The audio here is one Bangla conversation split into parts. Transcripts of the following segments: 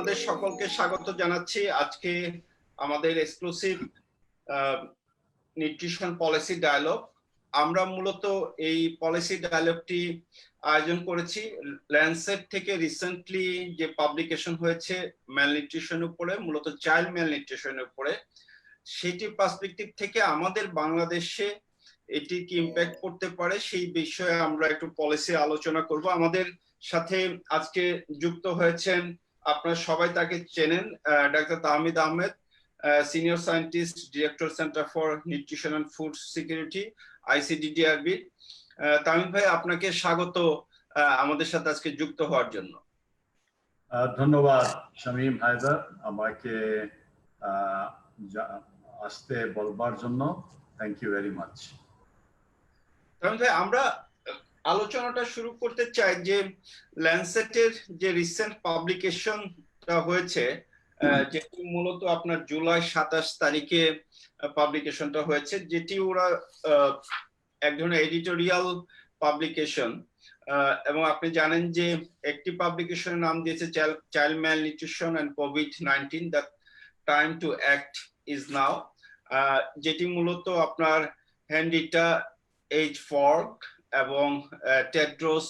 আপনাদের সকলকে স্বাগত জানাচ্ছি আজকে আমাদের এক্সক্লুসিভ নিউট্রিশন পলিসি ডায়ালগ। আমরা মূলত এই পলিসি ডায়ালগটি আয়োজন করেছি ল্যান্সেট থেকে রিসেন্টলি যে পাবলিকেশন হয়েছে ম্যালনিউট্রিশনের উপরে, মূলত চাইল্ড ম্যালনিউট্রিশনের উপরে, সেটি পার্সপেক্টিভ থেকে আমাদের বাংলাদেশে এটি কি ইম্প্যাক্ট করতে পারে সেই বিষয়ে আমরা একটু পলিসি আলোচনা করব। আমাদের সাথে আজকে যুক্ত হয়েছেন, আপনারা সবাই তাকে চেনেন, doctor Tahmid Ahmed, senior scientist, director centre for nutrition and food security, ICDDRB. Tahmid ভাই, আপনাকে স্বাগত আমাদের সাথে আজকে যুক্ত হওয়ার জন্য। ধন্যবাদ শামীম হায়দার, আমাকে আসতে বলবার জন্য। Thank you very much. Tahmid ভাই, আমরা আলোচনাটা শুরু করতে চাই যে ল্যান্সেটের যে রিসেন্ট পাবলিকেশনটা হয়েছে, যেটি মূলত আপনার জুলাই 27 তারিখে পাবলিকেশনটা হয়েছে, যেটি ওরা এক ধরনের এডিটোরিয়াল পাবলিকেশন, এবং আপনি জানেন যে একটি পাবলিকেশনের নাম দিয়েছে চাইল্ড ম্যালনিউট্রিশন এন্ড কোভিড-19 the time to act is now, যেটি মূলত আপনার হেনরিটা এইচ ফর্ক এবং টেড্রোস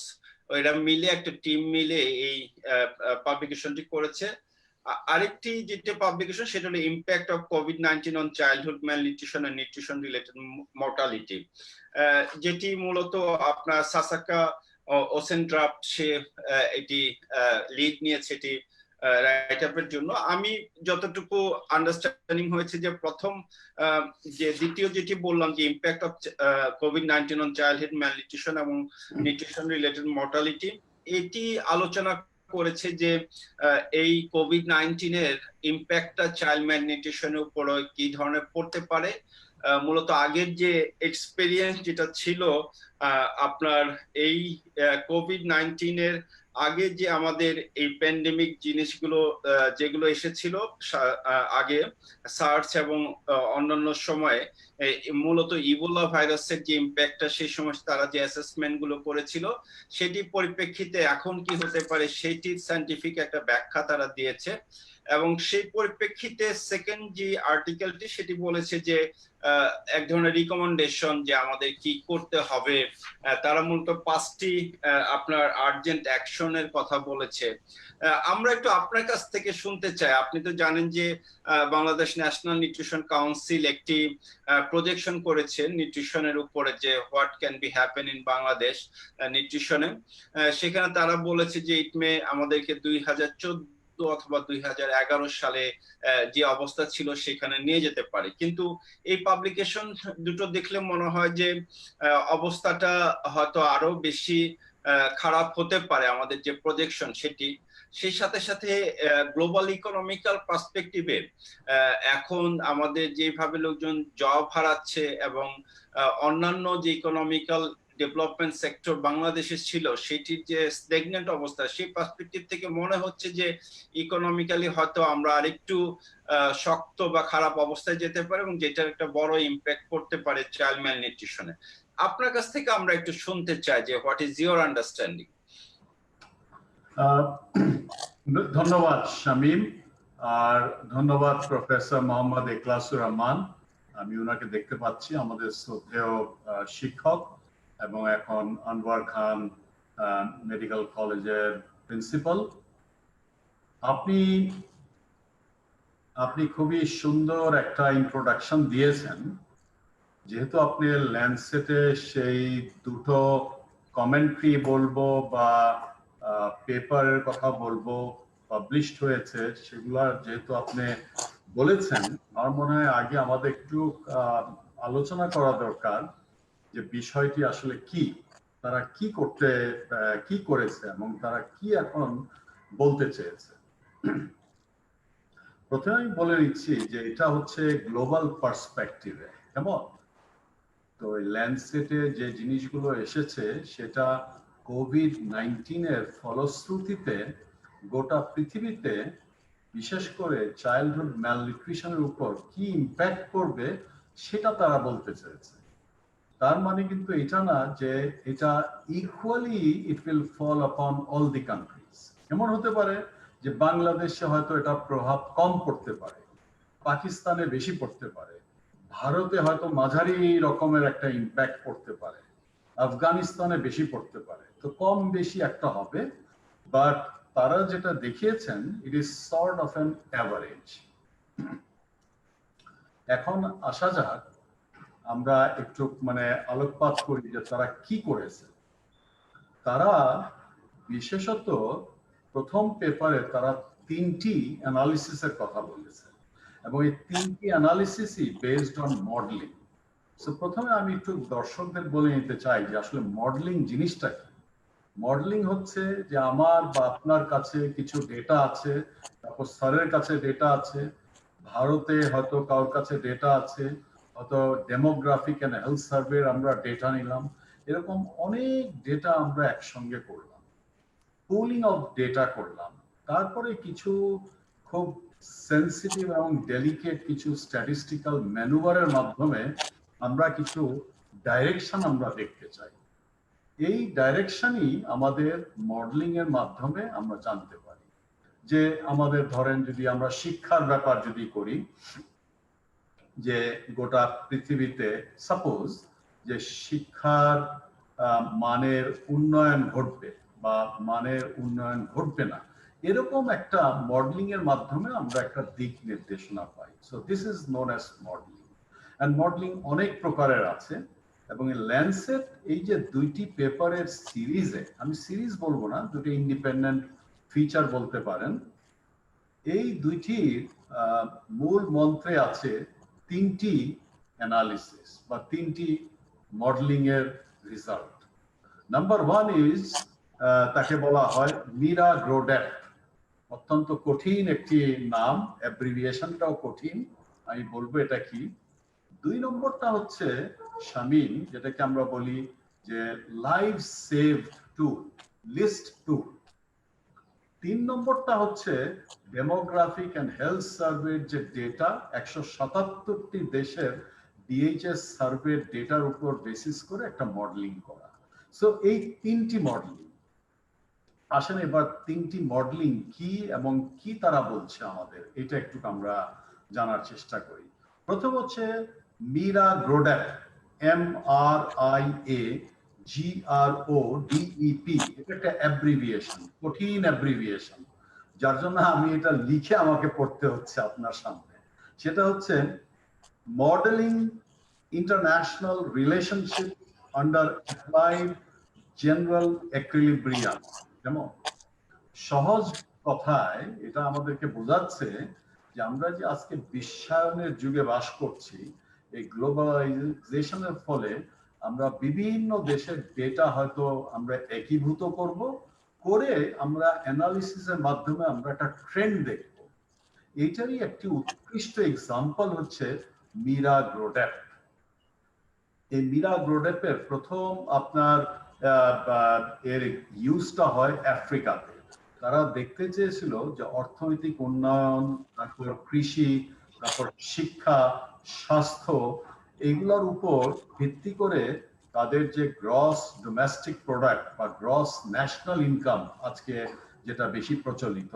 এরা মিলে একটা টিম মিলে এই পাবলিকেশনটি করেছে। আরেকটি যেটা পাবলিকেশন সেটা হলো ইম্প্যাক্ট অফ কোভিড-19 on childhood malnutrition and nutrition related mortality, যেটি মূলত আপনার সাসাকা ওসেনড্রাফট সে এটি লিড নিয়েছে এটি রাইট আপের জন্য। আমি যতটুকু আন্ডারস্ট্যান্ডিং হয়েছে যে প্রথম যে দ্বিতীয় যেটি বললাম যে ইম্প্যাক্ট অফ কোভিড-19 অন চাইল্ডহুড ম্যালনিউট্রিশন এবং নিউট্রিশন রিলেটেড মর্টালিটি, এটি আলোচনা করেছে যে এই কোভিড-19 এর ইম্প্যাক্টটা চাইল্ড ম্যালনিউট্রিশনের উপর কি ধরনের পড়তে পারে। মূলত আগের যে এক্সপেরিয়েন্স যেটা ছিল আপনার এই কোভিড-19 এর আগে, যে আমাদের এই প্যান্ডেমিক জিনিসগুলো যেগুলো এসেছিল আগে সার্স এবং অন্যান্য সময়ে, মূলত ইবোলা ভাইরাসের যে ইম্প্যাক্টটা সেই সময় তারা যে অ্যাসেসমেন্ট গুলো করেছিল সেটির পরিপ্রেক্ষিতে এখন কি হতে পারে সেটির সায়েন্টিফিক একটা ব্যাখ্যা তারা দিয়েছে। এবং সেই পরিপ্রেক্ষিতে সেকেন্ড যে আর্টিকেলটি সেটি বলেছে যে এক ধরনের রিকমেন্ডেশন যে আমাদের কি করতে হবে। তারা মূলত 5টি আপনার আর্জেন্ট অ্যাকশনের কথা বলেছে। আমরা একটু আপনার কাছ থেকে শুনতে চাই। আপনি তো জানেন যে বাংলাদেশ ন্যাশনাল নিউট্রিশন কাউন্সিল একটি প্রজেকশন করেছে নিউট্রিশনের উপরে, যে what can be happen in Bangladesh নিউট্রিশনে। সেখানে তারা বলেছে যে ইট মে আমাদেরকে 2014 অথবা 2011 সালে যে অবস্থা ছিল সেখানে নিয়ে যেতে পারে। কিন্তু এই পাবলিকেশন দুটো দেখলে মনে হয় যে অবস্থাটা হয়তো আরো বেশি খারাপ হতে পারে আমাদের যে প্রজেকশন সেটি। সেই সাথে সাথে গ্লোবাল ইকোনমিক্যাল পার্সপেক্টিভে এখন আমাদের যেভাবে লোকজন জব হারাচ্ছে এবং অন্যান্য যে ইকোনমিক্যাল ডেভেলপমেন্ট সেক্টর বাংলাদেশে ছিল সেটির যে স্ট্যাগন্যান্ট অবস্থা, সেই পার্সপেক্টিভ থেকে মনে হচ্ছে যে ইকোনমিক্যালি হয়তো আমরা আরেকটু শক্ত বা খারাপ অবস্থায় যেতে পারি এবং যেটার একটা বড় ইম্প্যাক্ট করতে পারে চাইল্ড ম্যালনিউট্রিশনে। আপনার কাছ থেকে আমরা একটু শুনতে চাই যে হোয়াট ইজ ইওর আন্ডারস্ট্যান্ডিং। ধন্যবাদ শামীম, আর ধন্যবাদ প্রফেসর মোহাম্মদ ইখলাসুর রহমান। আমি ওনাকে দেখতে পাচ্ছি, আমাদের শ্রদ্ধেয় শিক্ষক এবং এখন আনোয়ার খান মেডিকেল কলেজের প্রিন্সিপাল। আপনি খুবই সুন্দর একটা ইন্ট্রোডাকশন দিয়েছেন। যেহেতু আপনি ল্যান্সেটে সেই দুটো কমেন্ট্রি বলবো বা পেপারের কথা বলবো পাবলিশড হয়েছে, সেগুলা যেহেতু আপনি বলেছেন, আমার মনে হয় আগে আমাদের একটু আলোচনা করা দরকার যে বিষয়টি আসলে কি, তারা কি করেছে এবং তারা কি এখন বলতে চেয়েছে। প্রথমে আমি বলে নিচ্ছি যে এটা হচ্ছে গ্লোবাল পার্সপেক্টিভে, কেমন? তো ল্যান্ডসেটে যে জিনিসগুলো এসেছে সেটা কোভিড-19 এর ফলশ্রুতিতে গোটা পৃথিবীতে বিশেষ করে চাইল্ডহুড ম্যালনিউট্রিশনের উপর কি ইম্প্যাক্ট করবে সেটা তারা বলতে চেয়েছে। তার মানে কিন্তু এটা না যে এটা ইকুয়ালি ইট উইল ফল আপন অল দি কান্ট্রিজ। এমন হতে পারে যে বাংলাদেশে হয়তো এটা প্রভাব কম পড়তে পারে, পাকিস্তানে বেশি পড়তে পারে, ভারতে হয়তো মাঝারি রকমের একটা ইম্প্যাক্ট পড়তে পারে, আফগানিস্তানে বেশি পড়তে পারে, তো কম বেশি একটা হবে। বাট তারা যেটা দেখিয়েছেন, it is sort of an average. এখন আসা যাক, আমরা একটু মানে আলোকপাত করি যে তারা কি করেছে। তারা বিশেষত প্রথম পেপারে তারা 3টি অ্যানালিসিসের কথা বলেছে, এবং এই 3টি অ্যানালিসিসই বেসড অন মডেলিং। সো প্রথমে আমি একটু দর্শকদের বলে নিতে চাই যে আসলে মডেলিং জিনিসটা কি। মডেলিং হচ্ছে যে আমার বা আপনার কাছে কিছু ডেটা আছে, তারপর স্যারের কাছে ডেটা আছে, ভারতে হয়তো কারোর কাছে ডেটা আছে, হয়তো ডেমোগ্রাফিক অ্যান্ড হেলথ সার্ভে আমরা ডেটা নিলাম, এরকম অনেক ডেটা আমরা একসঙ্গে করলাম, পুলিং অফ ডেটা করলাম, তারপরে কিছু খুব সেন্সিটিভ এবং ডেলিকেট কিছু স্ট্যাটিস্টিক্যাল ম্যানুভারের মাধ্যমে আমরা কিছু ডাইরেকশন আমরা দেখতে চাই। এই ডাইরেকশনই আমাদের মডেলিং এর মাধ্যমে আমরা জানতে পারি। যে আমাদের ধরেন যদি আমরা শিক্ষার ব্যাপার যদি করি, যে গোটা পৃথিবীতে সাপোজ যে শিক্ষার মানের উন্নয়ন ঘটবে বা মানের উন্নয়ন ঘটবে না, এরকম একটা মডেলিং এর মাধ্যমে আমরা একটা দিক নির্দেশনা পাই। So this is known as modelling. And modelling অনেক প্রকারের আছে, এবং এই ল্যান্ডসেট এই যে 2টি পেপারের সিরিজে, আমি সিরিজ বলবো না, দুটি ইন্ডিপেন্ডেন্ট ফিচার বলতে পারেন, এই 2টির মূল মন্ত্রে আছে 3টি অ্যানালিসিস বা 3টি মডেলিং এর রেজাল্ট। নাম্বার 1 ইজ, তাকে বলা হয় মিরা গ্রোডেপ। অত্যন্ত কঠিন একটি নাম, অ্যাব্রিভিয়েশনটাও কঠিন, আমি বলবো এটা কি। 2 নম্বরটা হচ্ছে শামিন, যেটাকে আমরা বলি যে লাইভ সেভড টুল, লিস্ট টুল। 3 নম্বরটা হচ্ছে ডেমোগ্রাফিক অ্যান্ড হেলথ সার্ভের যে ডেটা, 177টি দেশের ডিএইচএস সার্ভের ডেটার উপর বেসিস করে একটা মডেলিং করা। সো এই 3টি মডেলিং। আসেন এবার 3টি মডেলিং কি এবং কি তারা বলছে আমাদের, এটা একটু আমরা জানার চেষ্টা করি। প্রথম হচ্ছে মিরা গ্রোডেপ, MRIAGRODEP, এটা একটা অ্যাব্রিভিয়েশন, কঠিন অ্যাব্রিভিয়েশন, যার জন্য আমি এটা লিখে আমাকে পড়তে হচ্ছে আপনার সামনে। সেটা হচ্ছে modelling international relationship under applied general equilibrium. যেমন সহজ কথায় এটা আমাদেরকে বোঝাচ্ছে যে আমরা যে আজকে বিশ্বায়নের যুগে বাস করছি, এই গ্লোবালাইজেশনের ফলে আমরা বিভিন্ন দেশের ডেটা হয়তো আমরা একীভূত করব, করে আমরা অ্যানালিসিসের মাধ্যমে আমরা একটা ট্রেন্ড দেখব। এইটারই একটি উৎকৃষ্ট এক্সাম্পল হচ্ছে মিরা গ্রোডেপ। এই মিরা গ্রোডেপের প্রথম আপনার এর ইউজটা হয় আফ্রিকাতে। তারা দেখতে চেয়েছিল যে অর্থনৈতিক উন্নয়ন, তারপর কৃষি, তারপর শিক্ষা, স্বাস্থ্য, এগুলোর উপর ভিত্তি করে তাদের যে গ্রস ডোমেস্টিক প্রোডাক্ট বা গ্রস ন্যাশনাল ইনকাম আজকে যেটা বেশি প্রচলিত,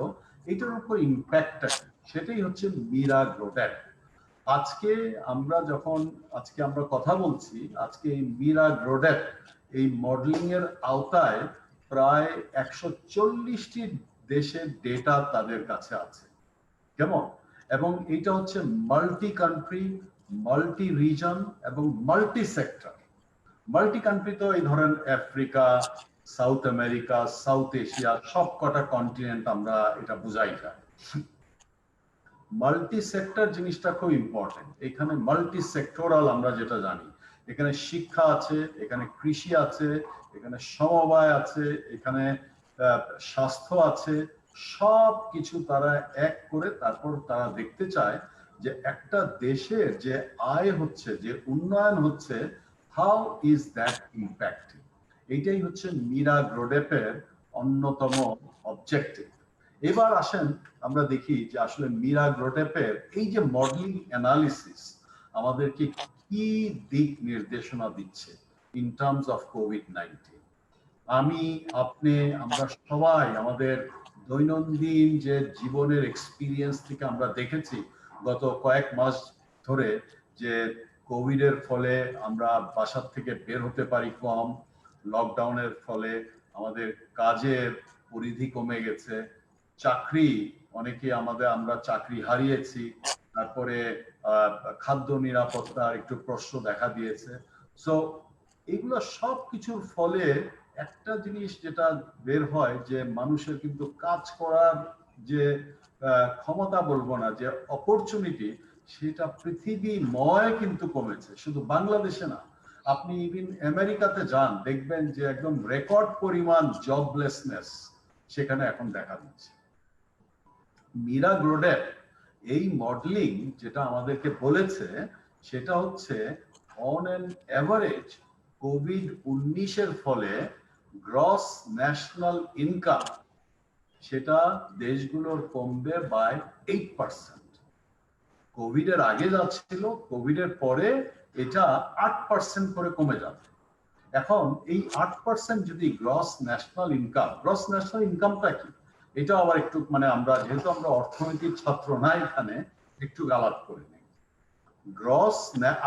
এটার উপর ইম্প্যাক্টটা, সেটাই হচ্ছে মিরা গ্রোডেপ। আজকে আমরা কথা বলছি, আজকে এই মিরা গ্রোডেপ এই মডেলিং এর আওতায় প্রায় 140টি দেশের ডেটা তাদের কাছে আছে। কেমন? এবং এটা হচ্ছে মাল্টি কান্ট্রি, মাল্টি রিজন এবং মাল্টি সেক্টর। মাল্টি কান্ট্রি তো এই ধরেন Africa, south America, south Asia, সব কটা কন্টিনেন্ট আমরা এটা বুঝাই যায়। মাল্টি সেক্টর জিনিসটা খুব ইম্পর্টেন্ট। এখানে মাল্টি সেক্টরাল আমরা যেটা জানি, এখানে শিক্ষা আছে, এখানে কৃষি আছে, এখানে সমবায় আছে, এখানে স্বাস্থ্য আছে, সব কিছু তারা এক করে তারপর তারা দেখতে চায় যে একটা দেশের যে আয় হচ্ছে, যে উন্নয়ন হচ্ছে, হাউ ইজ দ্যাট ইম্প্যাক্টিং। এইটাই হচ্ছে মিরা গ্রোডেপের অন্যতম অবজেক্টিভ। এবার আসেন আমরা দেখি যে আসলে মিরা গ্রোডেপের এই যে মডেলিং অ্যানালিসিস আমাদেরকে কি দিক নির্দেশনা দিচ্ছে ইন টার্মস অফ কোভিড-19। আমি, আপনি, আমরা সবাই আমাদের দৈনন্দিন যে জীবনের এক্সপিরিয়েন্স থেকে আমরা দেখেছি গত কয়েক মাস ধরে যে কোভিডের ফলে আমরা বাসার থেকে বের হতে পারি কম, লকডাউনের ফলে আমাদের কাজের পরিধি কমে গেছে, চাকরি অনেকে আমরা চাকরি হারিয়েছি, তারপরে খাদ্য নিরাপত্তার একটু প্রশ্ন দেখা দিয়েছে। সো এগুলো সব কিছুর ফলে একটা জিনিস যেটা বের হয় যে মানুষের কিন্তু কাজ করার যে ক্ষমতা বলবো না, যে অপরচুনিটি, সেটা পৃথিবীময় কিন্তু কমেছে, শুধু বাংলাদেশে না। আপনি ইভিন আমেরিকাতে যান, দেখবেন যে একদম রেকর্ড পরিমাণ জবলেসনেস সেখানে এখন দেখা দিচ্ছে। মীরা গ্রোডেপ এই মডেলিং যেটা আমাদেরকে বলেছে সেটা হচ্ছে অন অ্যান এভারেজ কোভিড-19 ফলে গ্রস ন্যাশনাল ইনকাম সেটা দেশগুলোর কমবে বাই 8%। কোভিডের আগে যা ছিল, কোভিডের পরে এটা 8% করে কমে যাবে। এখন এই 8% যদি গ্রস ন্যাশনাল ইনকামটা কি, এটা আবার একটু আমরা যেহেতু আমরা অর্থনীতির ছাত্র না, এখানে একটু আলাপ করে নিই। গ্রস,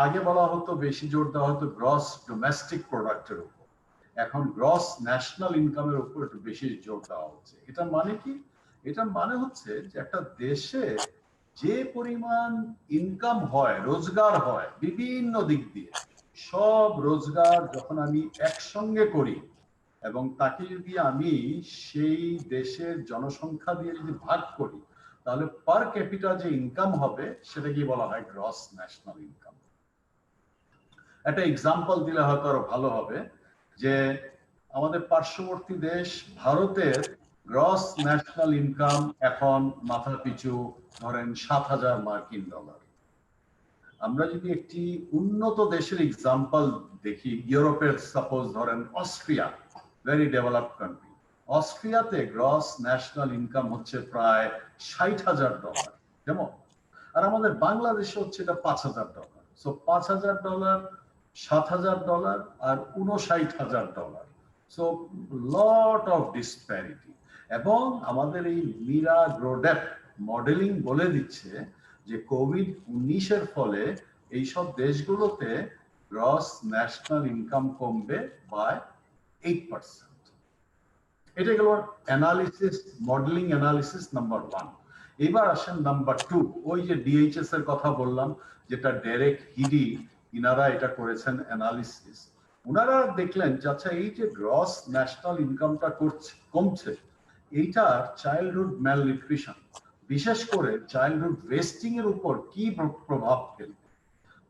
আগে বলা হতো, বেশি জোর দেওয়া হতো গ্রস ডোমেস্টিক প্রোডাক্টের উপর, এখন গ্রস ন্যাশনাল ইনকামের উপর একটু বেশি জোর দেওয়া হচ্ছে। এটা মানে কি? এটা মানে হচ্ছে যে একটা দেশে যে পরিমাণ ইনকাম হয়, রোজগার হয় বিভিন্ন দিক দিয়ে, সব রোজগার যখন আমি একসঙ্গে করি এবং তাকে যদি আমি সেই দেশের জনসংখ্যা দিয়ে যদি ভাগ করি, তাহলে পার ক্যাপিটা যে ইনকাম হবে সেটা কি বলা হয়? Gross national income. একটা এক্সাম্পল দিলে হয়তো আরো ভালো হবে, যে আমাদের পার্শ্ববর্তী দেশ ভারতের গ্রস ন্যাশনাল ইনকাম এখন মাথা পিছু ধরেন 7,000 মার্কিন ডলার। আমরা যদি একটি উন্নত দেশের এক্সাম্পল দেখি, ইউরোপের সাপোজ ধরেন অস্ট্রিয়া, ভেরি ডেভেলপড কান্ট্রি, অস্ট্রিয়াতে গ্রস ন্যাশনাল ইনকাম হচ্ছে প্রায় 60,000 ডলার, যেমন। আর আমাদের বাংলাদেশে হচ্ছে এটা 5,000 ডলার। সো 5,000 ডলার, 7,000 ডলার আর 59,000 dollar. So lot of disparity. এবং আমাদের এই মীরা গ্রোডেপ মডেলিং বলে দিচ্ছে যে কোভিড-19 ফলে এইসব দেশগুলোতে গ্রস ন্যাশনাল ইনকাম কমবে বাই 8%। এটা গেল অ্যানালিসিস, মডেলিং অ্যানালিসিস নাম্বার 1। এবার আসেন নাম্বার 2, ওই যে ডিএইচএস এর কথা বললাম, যেটা ডেরেক হিডি ইনারা এটা করেছেন অ্যানালিসিস। ওনারা দেখলেন যে আচ্ছা, এই যে গ্রস ন্যাশনাল ইনকামটা কমছে, এইটার চাইল্ডহুড ম্যালনিউট্রিশন, বিশেষ করে চাইল্ডহুড ওয়েস্টিং এর উপর কি প্রভাব ফেলবে।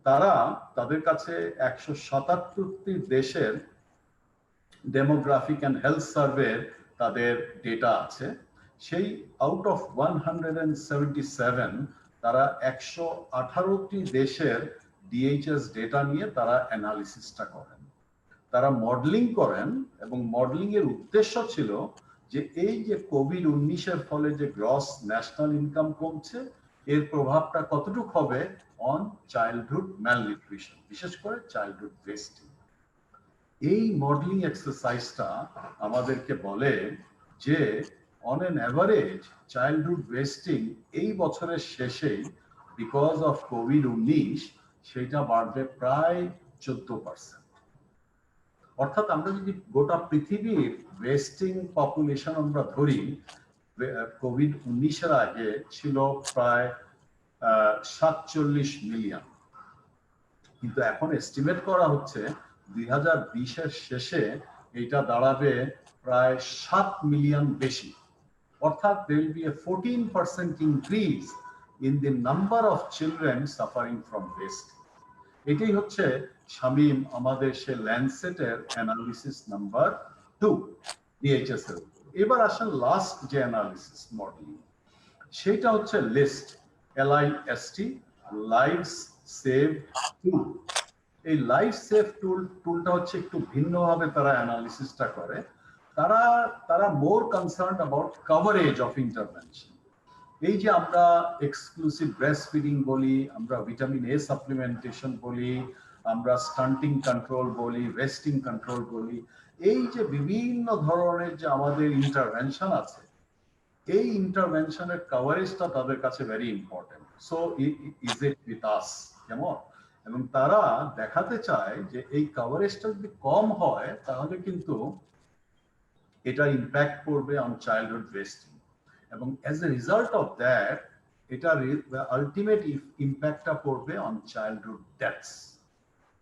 তারা তাদের কাছে 177টি দেশের ডেমোগ্রাফিক অ্যান্ড হেলথ সার্ভে তাদের ডেটা আছে। সেই আউট অফ 177 তারা 118টি দেশের ডিএইচএস ডেটা নিয়ে তারা অ্যানালিসিসটা করেন, তারা মডেলিং করেন। এবং মডেলিং এর উদ্দেশ্য ছিল যে এই যে কোভিড-19 ফলে যে গ্রস ন্যাশনাল ইনকাম কমছে, এর প্রভাবটা কতটুকু হবে অন চাইল্ডহুড ম্যালনিউট্রিশন, বিশেষ করে চাইল্ডহুড ওয়েস্টিং। এই মডেলিং এক্সারসাইজটা আমাদেরকে বলে যে on an average childhood wasting এই বছরের শেষেই বিকজ অফ কোভিড-19 সেটা বাড়বে প্রায় 14%। অর্থাৎ আমরা যদি গোটা পৃথিবীর ওয়েস্টিং পপুলেশন আমরা ধরি, কোভিড-19 আগে ছিল প্রায় 47 মিলিয়ন, কিন্তু এখন এস্টিমেট করা হচ্ছে 2020 শেষে এটা দাঁড়াবে প্রায় 7 মিলিয়ন বেশি। অর্থাৎ there will be a 14% increase in the number of children suffering from waste. এটাই হচ্ছে শামীম আমাদের সে ল্যান্ডসেটের অ্যানালিসিস নাম্বার 2 ডিএইচএস এর। এবার আসেন লাস্ট যে অ্যানালিসিস মডেলিং, সেটা হচ্ছে লিস্ট, LIST, লাইভস সেভ টুল। এই লাইফ সেভ টুলটা হচ্ছে একটু ভিন্নভাবে তারা অ্যানালিসিসটা করে। তারা more concern about coverage of intervention. এই যে আমরা এক্সক্লুসিভ ব্রেস্ট ফিডিং বলি, আমরা ভিটামিন এ সাপ্লিমেন্টেশন বলি, আমরা স্টান্টিং কন্ট্রোল বলি, ওয়েস্টিং কন্ট্রোল বলি, এই যে বিভিন্ন ধরনের যে আমাদের ইন্টারভেনশন আছে, এই ইন্টারভেনশনের কভারেজটা তাদের কাছে very important. So is it with us, কেমন? এবং তারা দেখাতে চায় যে এই কভারেজটা যদি কম হয় তাহলে কিন্তু এটা ইম্প্যাক্ট পড়বে অন চাইল্ডহুড ওয়েস্টিং, এবং as a result of that এটা আলটিমেট ইম্প্যাক্টটা পড়বে অন চাইল্ডহুড ডেথস।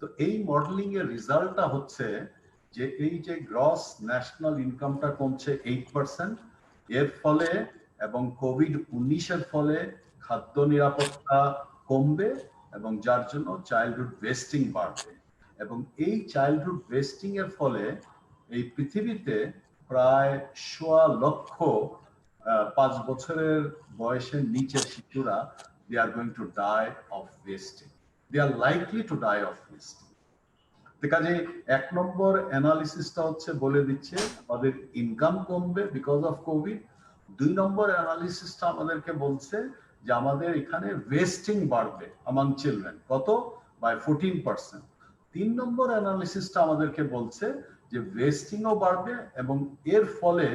তো এই মডেলিং এর রেজাল্টটা হচ্ছে যে এই যে গ্রস ন্যাশনাল ইনকামটা কমছে 8%, এর ফলে এবং কোভিড-19 ফলে খাদ্য নিরাপত্তা কমবে এবং যার জন্য চাইল্ডহুড ওয়েস্টিং বাড়বে। এবং এই চাইল্ডহুড ওয়েস্টিং এর ফলে এই পৃথিবীতে প্রায় 1.25 লক্ষ 5 বছরের বয়সের নিচের শিশুরা they are going to die of wasting. They are likely to die of wasting. কাজে 1 নম্বর অ্যানালিসিসটা হচ্ছে বলে দিচ্ছে আমাদের ইনকাম কমবে বিকজ অফ কোভিড। 2 নম্বর অ্যানালিসিসটা আমাদেরকে বলছে যে আমাদের এখানে ওয়েস্টিং বাড়বে among চিলড্রেন, কত? বাই 14%। 3 নম্বর অ্যানালিসিসটা আমাদেরকে বলছে যে ওয়েস্টিংও বাড়বে এবং এর ফলে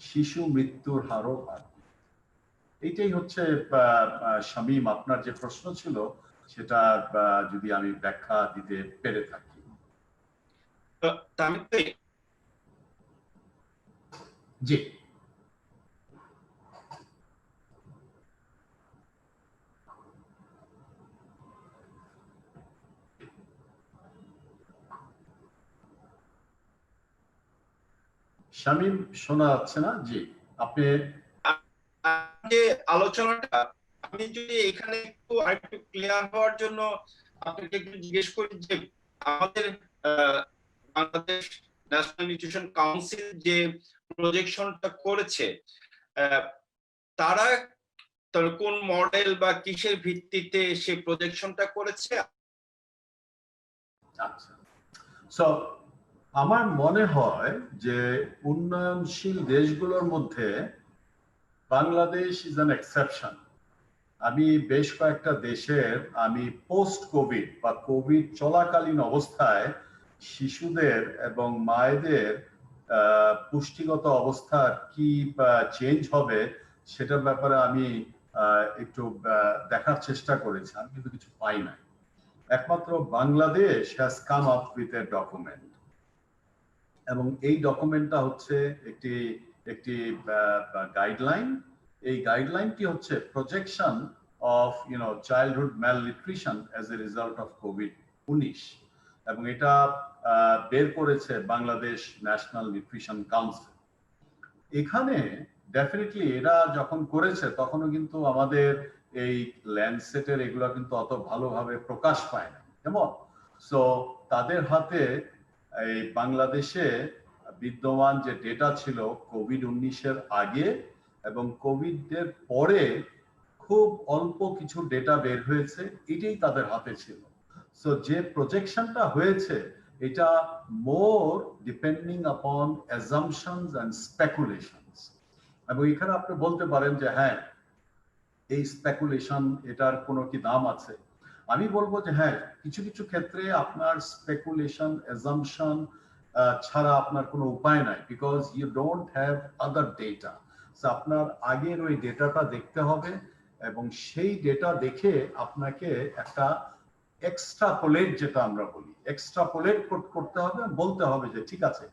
শিশু মৃত্যুর হারও বাড়বে। এইটাই হচ্ছে শামীম আপনার যে প্রশ্ন ছিল সেটা যদি আমি ব্যাখ্যা দিতে পেরে থাকি। জি, শামীম শোনা যাচ্ছে না? জি, আপনি যে আলোচনাটা আমি যদি এখানে একটু আরেকটু ক্লিয়ার হওয়ার জন্য আপনাকে একটু জিজ্ঞেস করি যে আমাদের বাংলাদেশ ন্যাশনাল নিউট্রিশন কাউন্সিল যে প্রজেকশনটা করেছে তারা কোন মডেল বা কিসের ভিত্তিতে সেই প্রজেকশনটা করেছে? আচ্ছা, সো আমার মনে হয় যে উন্নয়নশীল দেশগুলোর মধ্যে বাংলাদেশ ইজ অ্যান এক্সেপশন। আমি বেশ কয়েকটা দেশের আমি পোস্ট কোভিড বা কোভিড চলাকালীন অবস্থায় শিশুদের এবং মায়েদের পুষ্টিগত অবস্থা কি চেঞ্জ হবে সেটার ব্যাপারে আমি একটু দেখার চেষ্টা করেছি, আমি কিন্তু কিছু পাই নাই। একমাত্র Bangladesh has come up with a document, এবং এই ডকুমেন্টটা হচ্ছে একটি গাইডলাইন। এই গাইডলাইনটি হচ্ছে projection of childhood malnutrition as a result of কোভিড-19, এবং এটা বের করেছে বাংলাদেশ ন্যাশনাল নিউট্রিশন কাউন্সিল। এখানে ডেফিনেটলি এরা যখন করেছে তখনও কিন্তু আমাদের এই ল্যান্ডসেটের এগুলো কিন্তু অত ভালোভাবে প্রকাশ পায় না, কেমন? সো তাদের হাতে এই বাংলাদেশে বিদ্যমান যে ডেটা ছিল কোভিড-19 আগে এবং কোভিডের পরে খুব অল্প কিছু ডেটা বের হয়েছে, এটাই তাদের হাতে ছিল। সো যে প্রজেকশনটা হয়েছে এটা মোর ডিপেন্ডিং আপন অ্যাজাম্পশনস এন্ড স্পেকুলেশনস, এবং এখানে আপনি বলতে পারেন যে হ্যাঁ এই স্পেকুলেশন এটার কোনো কি দাম আছে? আমি বলবো যে হ্যাঁ, কিছু কিছু ক্ষেত্রে আপনার স্পেকুলেশন অ্যাজাম্পশন ছাড়া আপনার কোনো উপায় নাই, because you don't have other data. আপনার আগের ওই ডেটাটা দেখতে হবে এবং সেই ডেটা দেখে আপনাকে একটা এক্সট্রাপোলেট, যেটা আমরা বলি এক্সট্রাপোলেট করতে হবে, বলতে হবে যে ঠিক আছে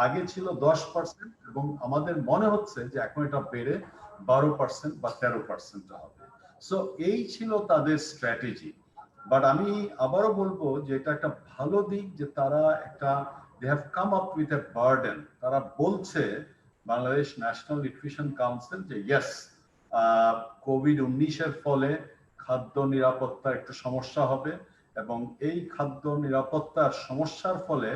আগে ছিল 10% এবং আমাদের মনে হচ্ছে যে এখন এটা বেড়ে 12% বা 13% হবে। সো এই ছিল তাদের স্ট্র্যাটেজি। বাট আমি আবারও বলবো যে এটা একটা ভালো দিক যে তারা একটা they have come up with a burden। তারা বলছে বাংলাদেশ ন্যাশনাল নিউট্রিশন কাউন্সিল যে ইয়েস কোভিড-19 ফলে খাদ্য নিরাপত্তার একটু সমস্যা হবে এবং এই খাদ্য নিরাপত্তার সমস্যার ফলে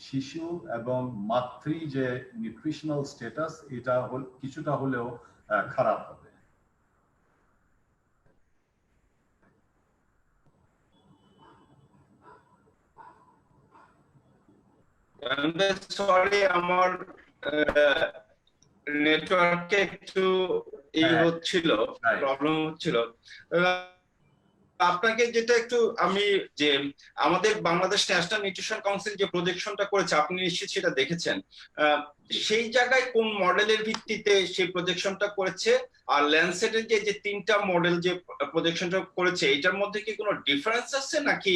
শিশু এবং মাতৃ যে নিউট্রিশনাল স্ট্যাটাস এটা কিছুটা হলেও খারাপ হবে। সরি, আমার নেটওয়ার্কে একটু এই হচ্ছিল, প্রবলেম হচ্ছিল। আপনাকে যেটা একটু আমি যে আমাদের বাংলাদেশ ন্যাশনাল নিউট্রিশন কাউন্সিল যে প্রজেকশনটা করেছে আপনি নিশ্চয়ই সেটা দেখেছেন, সেই জায়গায় কোন মডেলের ভিত্তিতে সেই প্রজেকশনটা করেছে আর ল্যান্ডসেটের যে যে তিনটা মডেল যে প্রজেকশনটা করেছে এটার মধ্যে কি কোনো ডিফারেন্স আছে নাকি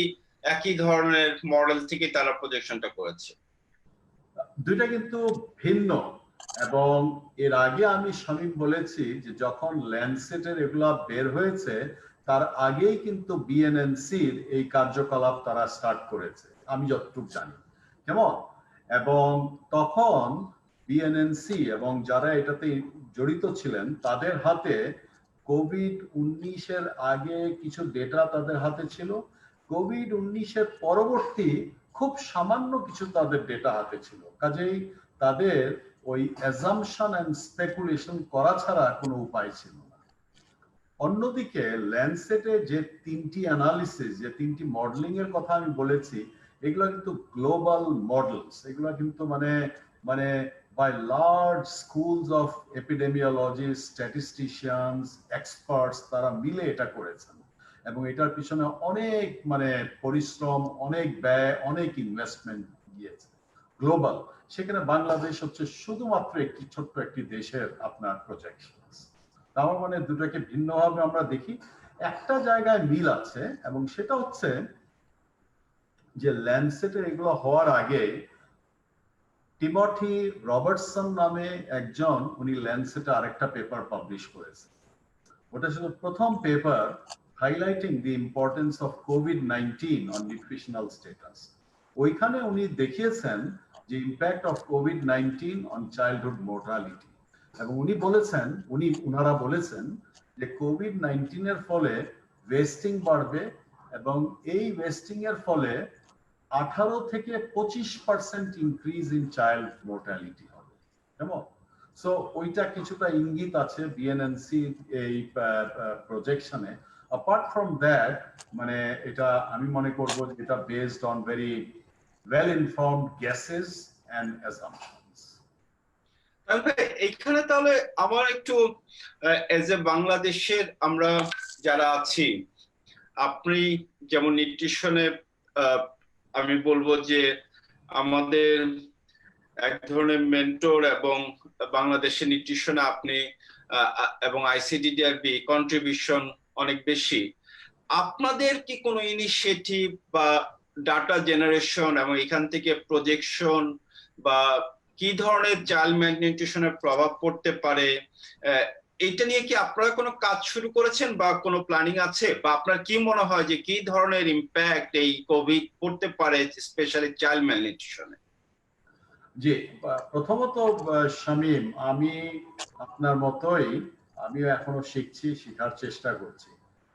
একই ধরনের মডেল থেকে তারা প্রজেকশনটা করেছে? দুইটা কিন্তু ভিন্ন। এবং এর আগে আমি শামীম বলেছি যে যখন ল্যান্ডসেটের এগুলা বের হয়েছে তার আগেই কিন্তু বিএনএনসির এই কার্যকলাপ তারা স্টার্ট করেছে আমি যতটুকু জানি, কেমন? এবং তখন বিএনএনসি এবং যারা এটাতে জড়িত ছিলেন তাদের হাতে কোভিড-19 আগে কিছু ডেটা তাদের হাতে ছিল, কোভিড-19 পরবর্তী খুব সামান্য কিছু তাদের ডেটা হাতে ছিল। কাজেই তাদের ওই অ্যাজাম্পশন এন্ড স্পেকুলেশন করা ছাড়া কোনো উপায় ছিল না। অন্যদিকে ল্যান্ডসেটে যে তিনটি অ্যানালিসিস, যে তিনটি মডেলিং এর কথা আমি বলেছি, এগুলো কিন্তু গ্লোবাল মডেলস, এগুলো কিন্তু মানে মানে by large schools of epidemiologist, statisticians, experts, তারা মিলে এটা করেছেন এবং এটার পিছনে অনেক মানে পরিশ্রম, অনেক ব্যয়, অনেক ইনভেস্টমেন্ট গিয়েছে গ্লোবাল। সেখানে বাংলাদেশ হচ্ছে শুধুমাত্র একটি ছোট্ট একটি দেশের আপনার প্রজেকশন। তার মানে দুটোকে ভিন্নভাবে আমরা দেখি। একটা জায়গায় মিল আছে এবং সেটা হচ্ছে যে ল্যান্ডসেটের এগুলো হওয়ার আগে টিমথি রবার্টসন নামে একজন, উনি ল্যান্ডসেটে আরেকটা পেপার পাবলিশ করেছেন। ওটা ছিল প্রথম paper highlighting the importance of কোভিড-19 অন নিউট্রিশনাল স্ট্যাটাস। ওইখানে উনি দেখিয়েছেন যে ইম্প্যাক্ট অফ কোভিড-19 অন চাইল্ডহুড মোর্টালিটি। এবং উনারা বলেছেন যে কোভিড-19 এর ফলে ওয়েস্টিং বাড়বে এবং এই ওয়েস্টিং এর ফলে 18 থেকে 25% ইনক্রিজ ইন চাইল্ড মোর্টালিটি হবে, কেমন? সো ওইটা কিছুটা ইঙ্গিত আছে বিএনএনসি এই প্রজেকশনে। অ্যাপার্ট ফ্রম দ্যাট মানে এটা আমি মনে করব যে এটা based on very well informed guesses and assumptions. এইখানে তাহলে আমার একটু এজ এ বাংলাদেশের আমরা যারা আছি, আপনি যেমন নিউট্রিশনে আমি বলবো যে আমাদের এক ধরনের মেন্টর এবং বাংলাদেশের নিউট্রিশনে আপনি এবং আইসিডিডিআরবি কন্ট্রিবিউশন অনেক বেশি। আপনাদের কি কোনো ইনিশিয়েটিভ বা ডাটা জেনারেশন এবং এখান থেকে প্রজেকশন বা কি ধরনের চাইল্ড ম্যালনিউট্রিশনের প্রভাব পড়তে পারে এইটা নিয়ে কি আপনারা কোনো কাজ শুরু করেছেন বা কোনো প্ল্যানিং আছে, বা আপনার কি মনে হয় যে কি ধরনের ইম্প্যাক্ট এই কোভিড পড়তে পারে স্পেশালি চাইল্ড ম্যালনিউট্রিশনে? জি, প্রথমত শামীম, আমি আপনার মতোই আমিও এখনো শিখছি, শেখার চেষ্টা করছি।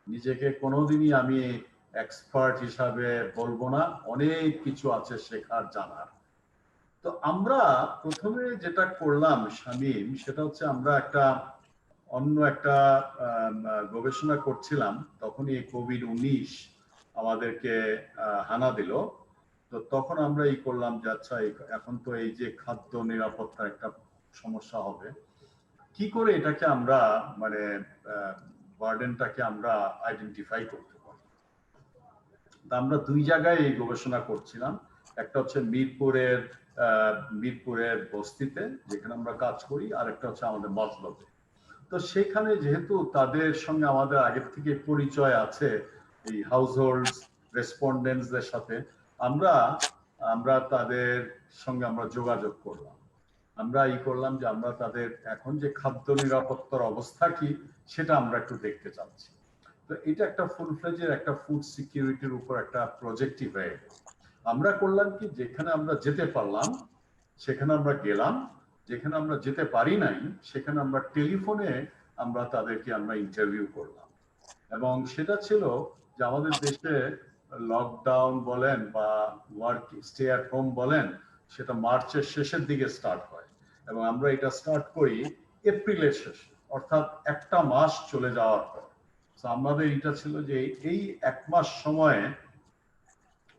নিজেকে কোনোদিনই আমি এক্সপার্ট হিসাবে বলবো না, অনেক কিছু আছে শেখার, জানার। তো আমরা প্রথমে যেটা করলাম শামীম, সেটা হচ্ছে আমরা অন্য একটা গবেষণা করছিলাম, তখনই এই কোভিড-19 আমাদেরকে হানা দিল। তো তখন আমরা করলাম যে আচ্ছা এখন তো এই যে খাদ্য নিরাপত্তার একটা সমস্যা হবে, কি করে এটাকে আমরা মানে বার্ডেনটাকে আমরা আইডেন্টিফাই করতে পারি। আমরা দুই জায়গায় এই গবেষণা করছিলাম। একটা হচ্ছে মিরপুরের বস্তিতে যেখানে আমরা কাজ করি, আর একটা হচ্ছে আমাদের মতলবে। তো সেখানে যেহেতু তাদের সঙ্গে আমাদের আগের থেকে পরিচয় আছে এই হাউসহোল্ড রেসপন্ডেন্টসদের সাথে, আমরা তাদের সঙ্গে আমরা যোগাযোগ করলাম। আমরা করলাম যে আমরা তাদের এখন যে খাদ্য নিরাপত্তার অবস্থা কি সেটা আমরা একটু দেখতে চাচ্ছি। তো এটা একটা ফুল ফ্লেজের একটা ফুড সিকিউরিটির উপর একটা প্রজেক্টই হয়ে গেল। আমরা করলাম কি, যেখানে আমরা যেতে পারলাম সেখানে আমরা গেলাম, যেখানে আমরা যেতে পারি নাই সেখানে আমরা টেলিফোনে আমরা তাদেরকে আমরা ইন্টারভিউ করলাম। এবং সেটা ছিল যে আমাদের দেশে লকডাউন বলেন বা ওয়ার্ক স্টে অ্যাট হোম বলেন, সেটা মার্চের শেষের দিকে স্টার্ট হয় এবং আমরা এটা স্টার্ট করি এপ্রিলের শেষে, অর্থাৎ একটা মাস চলে যাওয়ার পর। আমাদের এটা ছিল যে এই এক মাস সময়ে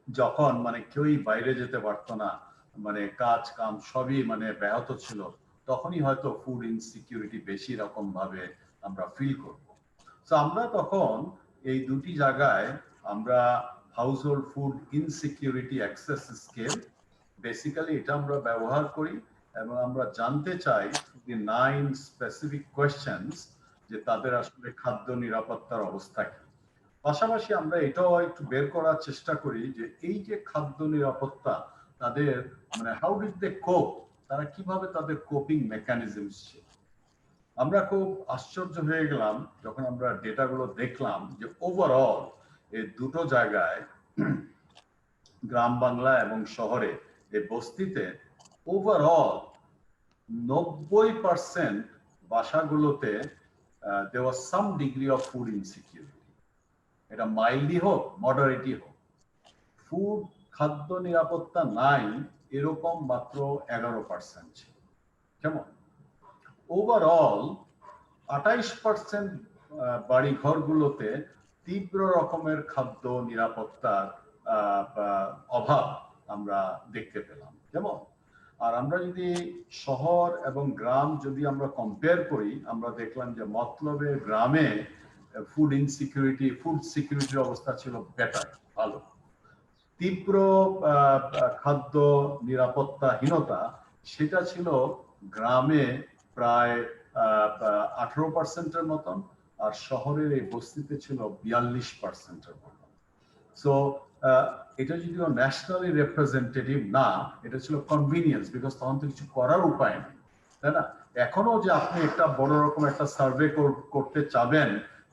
যখন মানে কেউই বাইরে যেতে পারতো না, মানে কাজ কাম সবই মানে ব্যাহত ছিল, তখনই হয়তো ফুড ইনসিকিউরিটি বেশি রকম ভাবে আমরা ফিল করব। তো আমরা তখন এই দুটি জায়গায় আমরা household food insecurity access scale basically এটা আমরা ব্যবহার করি এবং আমরা জানতে চাই যে 9 স্পেসিফিক কোয়েশ্চেনস যে তাদের আসলে খাদ্য নিরাপত্তার অবস্থা কি। পাশাপাশি আমরা এটাও একটু বের করার চেষ্টা করি যে এই যে খাদ্য নিরাপত্তা তাদের মানে হাউ ডিড দে কোপ, তারা কিভাবে তাদের কোপিং মেকানিজমস ছিল। আমরা খুব আশ্চর্য হয়ে গেলাম যখন আমরা ডেটাগুলো দেখলাম যে ওভারঅল এই দুটো জায়গায় গ্রাম বাংলা এবং শহরে এই বস্তিতে overall 90% বাসাগুলোতে there was some degree of food insecurity. এটা মাইল্ডই হোক মডারেটই হোক, ফুড খাদ্য নিরাপত্তা নাই এরকম মাত্র 11% ছিল। কেমন ওভারঅল 28% বাড়ি ঘরগুলোতে তীব্র রকমের খাদ্য নিরাপত্তার অভাব আমরা দেখতে পেলাম। কেমন আর আমরা যদি শহর এবং গ্রাম যদি আমরা কম্পেয়ার করি, আমরা দেখলাম যে মতলবে গ্রামে ফুড ইনসিকিউরিটি ফুড সিকিউরিটির অবস্থা ছিল বেটার, ভালো। তীব্র খাদ্য নিরাপত্তাহীনতা সেটা ছিল গ্রামে প্রায় 18%-এর মতন, আর শহরের এই বস্তিতে ছিল 42%-এর মতন। সো এটা যদিও ন্যাশনালি রিপ্রেজেন্টেটিভ না, এটা ছিল কনভিনিয়েন্স, বিকজ তখন তো কিছু করার উপায় নেই, তাই না? এখনো যে আপনি একটা বড় রকম একটা সার্ভে করতে চাবেন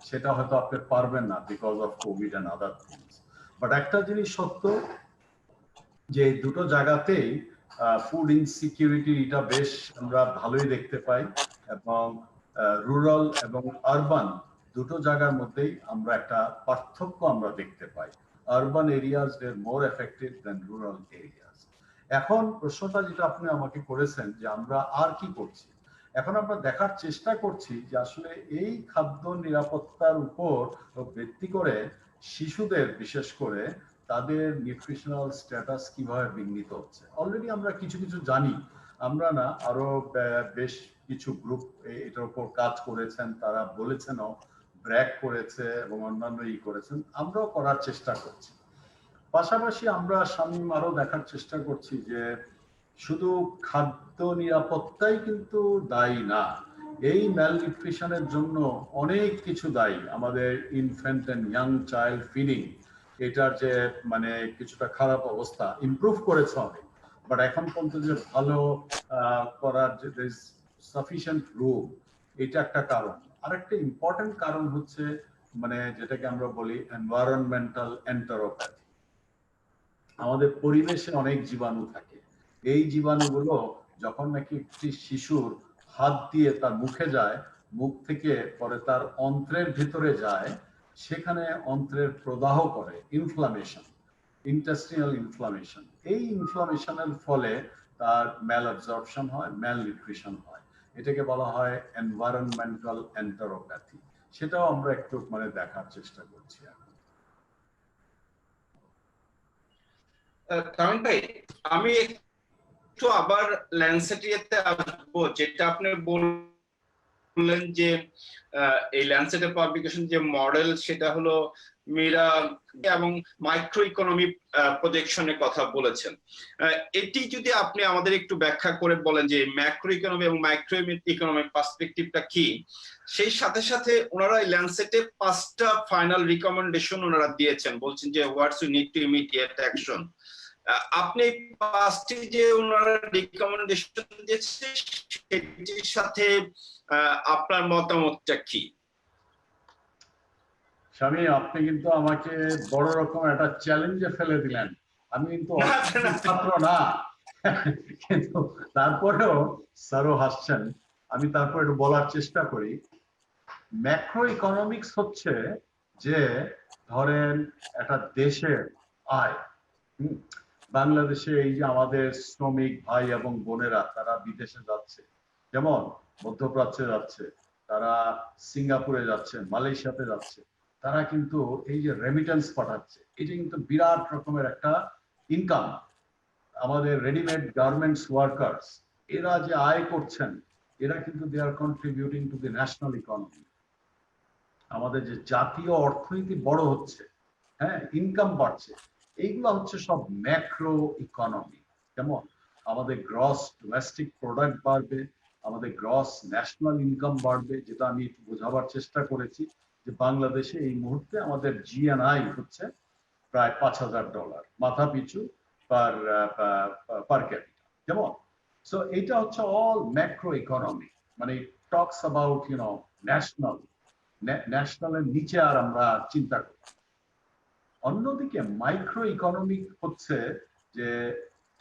সেটা হয়তো আপনি পারবেন না because of covid and other things. But একটা জিনিস সত্য যে দুটো জায়গাতেই ফুড ইনসিকিউরিটি এটা বেশ আমরা ভালোই দেখতে পাই, এবং রুরাল এবং আরবান দুটো জায়গার মধ্যেই আমরা একটা পার্থক্য আমরা দেখতে পাই। Urban areas are more affected than rural areas. এখন প্রশ্নটা যেটা আপনি আমাকে করেছেন যে আমরা আর কি করছি, এখন আমরা দেখার চেষ্টা করছি যে আসলে এই খাদ্য নিরাপত্তার উপর ভিত্তি করে শিশুদের বিশেষ করে তাদের নিউট্রিশনাল স্ট্যাটাস কিভাবে বিঘ্নিত হচ্ছে। অলরেডি আমরা কিছু কিছু জানি, আমরা না আরো বেশ কিছু গ্রুপ এটার উপর কাজ করেছেন, তারা বলেছেনও, ব্র্যাক করেছে এবং অন্যান্য করেছেন, আমরাও করার চেষ্টা করছি। পাশাপাশি আমরা শামীম আরো দেখার চেষ্টা করছি যে শুধু খাদ্য নিরাপত্তাই কিন্তু দায়ী না, এই ম্যালনিউট্রিশনের জন্য অনেক কিছু দায়ী। আমাদের infant and young child feeding এটার যে মানে কিছুটা খারাপ অবস্থা, ইমপ্রুভ করেছে অনেক, বাট এখন পর্যন্ত যে ভালো করার যে সাফিসিয়েন্ট রুম, এটা একটা কারণ। আরেকটা ইম্পর্টেন্ট কারণ হচ্ছে মানে যেটাকে আমরা বলি এনভায়রনমেন্টাল এন্টারোপ্যাথি। আমাদের পরিবেশে অনেক জীবাণু থাকে, এই জীবাণুগুলো যখন নাকি একটি শিশুর হাত দিয়ে তার মুখে যায়, মুখ থেকে পরে তার অন্ত্রের ভিতরে যায়, সেখানে অন্ত্রের প্রদাহ করে, ইনফ্লামেশন, ইন্টেস্টিনাল ইনফ্লামেশন। এই ইনফ্লামেশনের ফলে তার ম্যাল অ্যাবজর্পশন হয়, ম্যাল নিউট্রিশন হয়, এটাকে বলা হয় এনভায়রনমেন্টাল এন্টারোপ্যাথি। সেটাও আমরা একটু মানে দেখার চেষ্টা করছি এখন। তামিম ভাই, আমি একটু আবার ল্যান্সেটিতে আসবো, যেটা আপনি বললেন যে এই ল্যান্সেটের পাবলিকেশন যে মডেল সেটা হলো মিরা এবং মাইক্রো ইকোনমি প্রজেকশনের কথা বলেছেন। এটি যদি আপনি আমাদের একটু ব্যাখ্যা করে বলেন যে ম্যাক্রো ইকোনমি এবং মাইক্রো ইকোনমিক পার্সপেক্টিভটা কি, সেই সাথে সাথে ওনারা এই ল্যান্সেটে 5টা ফাইনাল রিকমেন্ডেশন ওনারা দিয়েছেন, বলছেন যে what's you need to immediate action. আপনি 5টি যে ওনারা রিকমেন্ডেশন দিয়েছে সেটির সাথে আপনার মতামতটা কি? স্বামী, আপনি কিন্তু আমাকে বড় রকম একটা চ্যালেঞ্জে ফেলে দিলেন। আমি কিন্তু ছাত্র না, কিন্তু তারপরেও স্যারও হাসছেন, আমি তারপর একটু বলার চেষ্টা করি। ম্যাক্রো ইকোনমিক্স হচ্ছে যে ধরেন একটা দেশের আয়, বাংলাদেশে এই যে আমাদের শ্রমিক ভাই এবং বোনেরা তারা বিদেশে যাচ্ছে, যেমন মধ্যপ্রাচ্যে যাচ্ছে, তারা সিঙ্গাপুরে যাচ্ছে, মালয়েশিয়াতে যাচ্ছে, তারা কিন্তু এই যে রেমিটেন্স পাঠাচ্ছে, এটা কিন্তু বিরাট রকমের একটা ইনকাম। আমাদের রেডিমেড গার্মেন্টস ওয়ার্কার্স এরা যে আয় করছেন, এরা কিন্তু they are contributing to the national economy. আমাদের যে জাতীয় অর্থনীতি বড় হচ্ছে, হ্যাঁ, ইনকাম বাড়ছে, এইগুলো হচ্ছে সব ম্যাক্রো ইকোনমি। যেমন আমাদের গ্রস ডোমেস্টিক প্রোডাক্ট বাড়বে, আমাদের গ্রস ন্যাশনাল ইনকাম বাড়বে, যেটা আমি একটু বোঝাবার চেষ্টা করেছি যে বাংলাদেশে এই মুহূর্তে আমাদের জিএনআই হচ্ছে প্রায় $5,000 মাথা পিছু পার পার ক্যাপিটা, যেমন। সো এটা হচ্ছে অল ম্যাক্রো ইকোনমি, মানে টকস অ্যাবাউট ন্যাশনাল, ন্যাশনালের নিচে আর আমরা চিন্তা করি। অন্যদিকে মাইক্রো ইকোনমিক হচ্ছে যে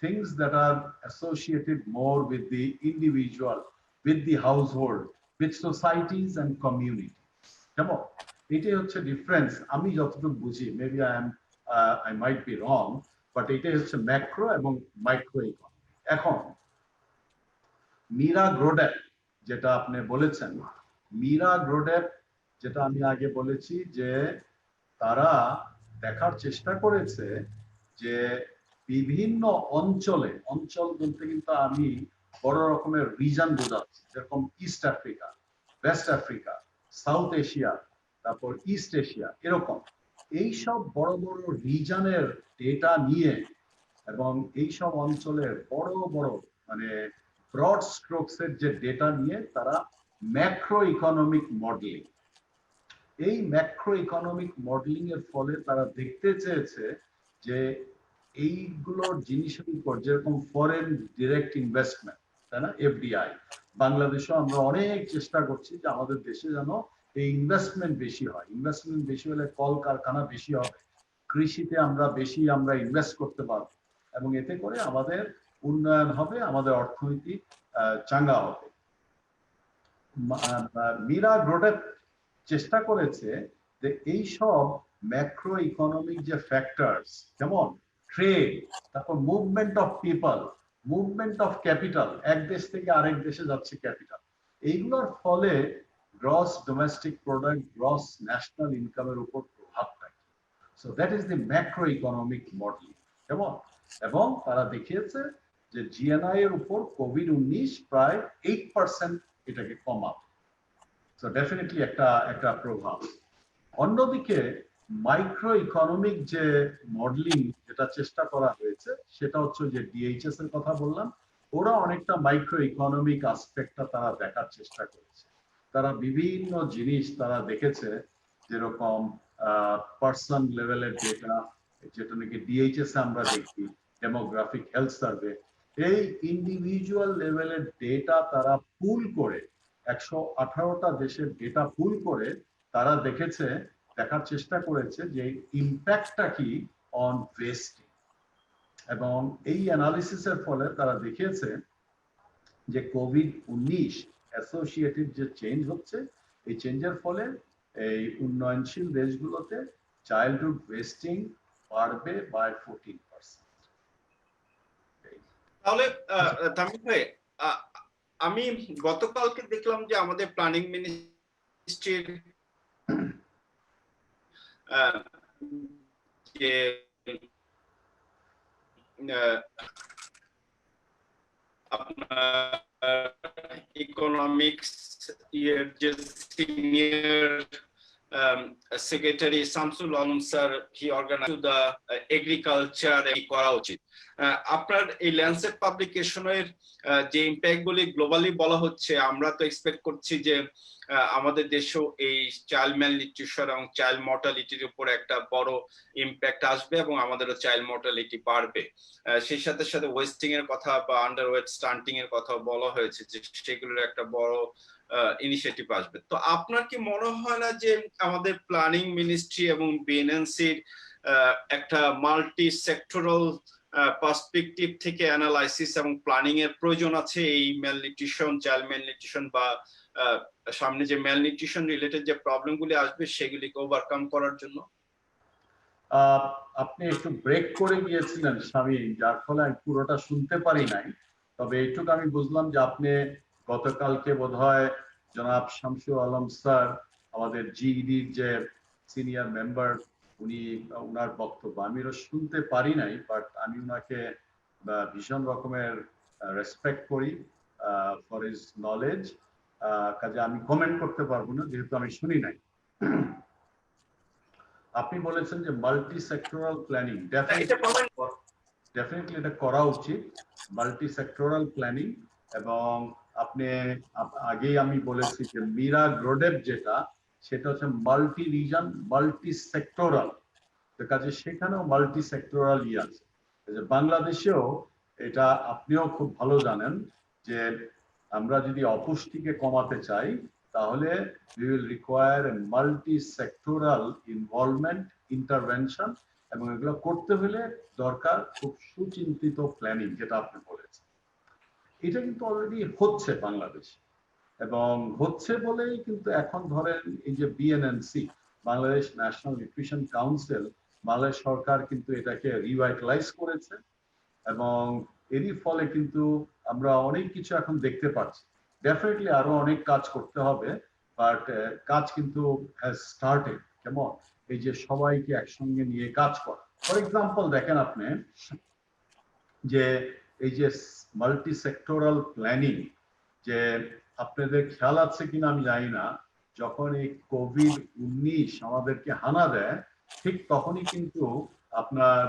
things that are associated more with the individual, with the household, with societies and communities. যেমন এটাই হচ্ছে ডিফারেন্স, আমি যতটুকু বুঝি, maybe I might be wrong, but এটাই হচ্ছে ম্যাক্রো এবং মাইক্রো ইকোনমি। এখন মিরা গ্রোডেপ যেটা আপনি বলেছেন, মিরা গ্রোডেপ যেটা আমি আগে বলেছি যে তারা দেখার চেষ্টা করেছে যে বিভিন্ন অঞ্চলে, অঞ্চল বলতে কিন্তু আমি বড় রকমের রিজন বোঝাচ্ছি, যেরকম east Africa, West Africa, south Asia, তারপর ইস্ট এশিয়া, এরকম এইসব বড় বড় রিজনের ডেটা নিয়ে এবং এইসব অঞ্চলের বড় বড় মানে ব্রড স্ট্রোকস এর যে ডেটা নিয়ে তারা ম্যাক্রো ইকোনমিক মডেলিং, এই ম্যাক্রো ইকোনমিক মডেলিং এর ফলে তারা দেখতে চেয়েছে যে এইগুলোর জিনিসের উপর, যেরকম ফরেন ডিরেক্ট ইনভেস্টমেন্ট, তাই না, এফডিআই, বাংলাদেশেও আমরা অনেক চেষ্টা করছি যে আমাদের দেশে যেন এই ইনভেস্টমেন্ট বেশি হয়। ইনভেস্টমেন্ট বেশি হলে কলকারখানা বেশি হবে, কৃষিতে আমরা বেশি ইনভেস্ট করতে পারবো, এবং এতে করে আমাদের উন্নয়ন হবে, আমাদের অর্থনীতি চাঙ্গা হবে। মিরা গ্রোডেপ চেষ্টা করেছে যে এই সব ম্যাক্রো ইকোনমিক যে ফ্যাক্টরস, যেমন ট্রেড, তারপর movement of people, movement of capital, এক দেশ থেকে আরেক দেশে যাচ্ছে ক্যাপিটাল, এইগুলোর ফলে gross domestic product, gross national ইনকামের উপর প্রভাবটা কি। So that is the macro economic model. এবং তারা দেখিয়েছে যে জিএনআই এর উপর কোভিড-19 প্রায় 8% এটাকে কমাবে। সো ডেফিনেটলি একটা প্রভাব। অন্যদিকে মাইক্রো ইকোনমিক যে মডেলিং যেটা চেষ্টা করা হয়েছে সেটা হচ্ছে যে ডিএইচএস এর কথা বললাম, ওরা অনেকটা মাইক্রো ইকোনমিক আসপেক্টটা তারা দেখার চেষ্টা করেছে। তারা বিভিন্ন জিনিস তারা দেখেছে, যেরকম পার্সন লেভেলের ডেটা, যেটা নাকি ডিএইচএস আমরা দেখি, ডেমোগ্রাফিক হেলথ সার্ভে, এই ইন্ডিভিজুয়াল লেভেলের ডেটা তারা পুল করে, 118টা দেশের ডেটা পুল করে তারা দেখার চেষ্টা করেছে যে ইম্প্যাক্টটা কি অন ওয়েস্টিং। এবং এই অ্যানালিসিসের ফলে তারা দেখিয়েছে যে কোভিড-19 অ্যাসোসিয়েটেড যে চেঞ্জ হচ্ছে, এই চেঞ্জের ফলে এই উন্নয়নশীল দেশগুলোতে চাইল্ডহুড ওয়েস্টিং বাড়বে বাই 14%। তাহলে তামিম ভাই, আমি গতকালকে দেখলাম যে আমাদের প্ল্যানিং মিনিস্ট্রির যে আপনার ইকোনমিক্স এর যে senior secretary Shamsul Alam sir, he organize the agriculture করা উচিত। আপনার এই ল্যান্ডসেট পাবলিকেশনের যে ইম্প্যাক্ট গুলি গ্লোবালি বলা হচ্ছে, আমরা তো এক্সপেক্ট করছি যে আমাদের দেশেও এই চাইল্ড ম্যালনিউট্রিশন এবং চাইল্ড মর্টালিটির উপর একটা বড় ইম্প্যাক্ট আসবে এবং আমাদেরও চাইল্ড মর্টালিটি বাড়বে। সেই সাথে সাথে ওয়েস্টিং এর কথা বা আন্ডারওয়েট স্টান্টিং এর কথা বলা হয়েছে, যে সেগুলোর একটা বড় ইনিশিয়েটিভ আসবে। তো আপনার কি মনে হয় না যে আমাদের প্ল্যানিং মিনিস্ট্রি এবং বিএনএনসির একটা মাল্টি সেক্টরাল পার্সপেক্টিভ থেকে অ্যানালাইসিস এবং প্ল্যানিং এর প্রয়োজন আছে এই ম্যালনিউট্রিশন, চাইল্ড ম্যালনিউট্রিশন বা সামনে যে ম্যালনিউট্রিশন রিলেটেড যে প্রবলেমগুলি আসবে সেগুলিকে ওভারকাম করার জন্য? আপনি একটু ব্রেক করে গিয়েছিলেন স্বামী, যার ফলে আমি পুরোটা শুনতে পারি নাই, তবে এইটুকু আমি বুঝলাম যে আপনি গতকালকে বোধহয় জনাব শামসুল আলম স্যার, আমাদের জিইডির যে সিনিয়র মেম্বার, উনার বক্তব্য আমি শুনতে পারি নাই, বাট আমি উনাকে ভীষণ রকমের রেসপেক্ট করি ফর হিজ নলেজ, কাজে আমি কমেন্ট করতে পারবো না যেহেতু আমি শুনি নাই। আপনি বলেছেন যে মাল্টি সেক্টরাল প্ল্যানিং, এটা কমেন্ট ডেফিনেটলি এটা করা উচিত, মাল্টি সেক্টরাল প্ল্যানিং। এবং আপনি আগেই আমি বলেছি যে মীরা গ্রোডেপ যেটা, সেটা হচ্ছে মাল্টি রিজন মাল্টি সেক্টরাল, কাজে সেখানেও মাল্টি সেক্টরাল আছে। বাংলাদেশেও এটা আপনিও খুব ভালো জানেন যে আমরা যদি অপুষ্টিকে কমাতে চাই তাহলে we will require a multi-sectoral involvement, intervention, এবং এগুলো করতে হলে দরকার খুব সুচিন্তিত প্ল্যানিং, যেটা আপনি বলেছেন। এটা কিন্তু অলরেডি হচ্ছে বাংলাদেশে, এবং হচ্ছে বলেই কিন্তু এখন ধরেন এই যে BNNC, Bangladesh national nutrition council, Bangladesh সরকার কিন্তু এটাকে রিভাইটালাইজ করেছে, এবং এরই ফলে কিন্তু আমরা অনেক কিছু এখন দেখতে পাচ্ছি। ডেফিনেটলি আরো অনেক কাজ করতে হবে, বাট কাজ কিন্তু হ্যাজ স্টার্টেড। কেমন এই যে সবাইকে একসঙ্গে নিয়ে কাজ করা, ফর এক্সাম্পল দেখেন আপনি যে এই যে মাল্টি সেক্টরাল প্ল্যানিং, যে আপনাদের খেয়াল আছে কিনা আমি জানি না, যখন এই কোভিড-19 আমাদেরকে হানা দেয় ঠিক তখনই কিন্তু আপনার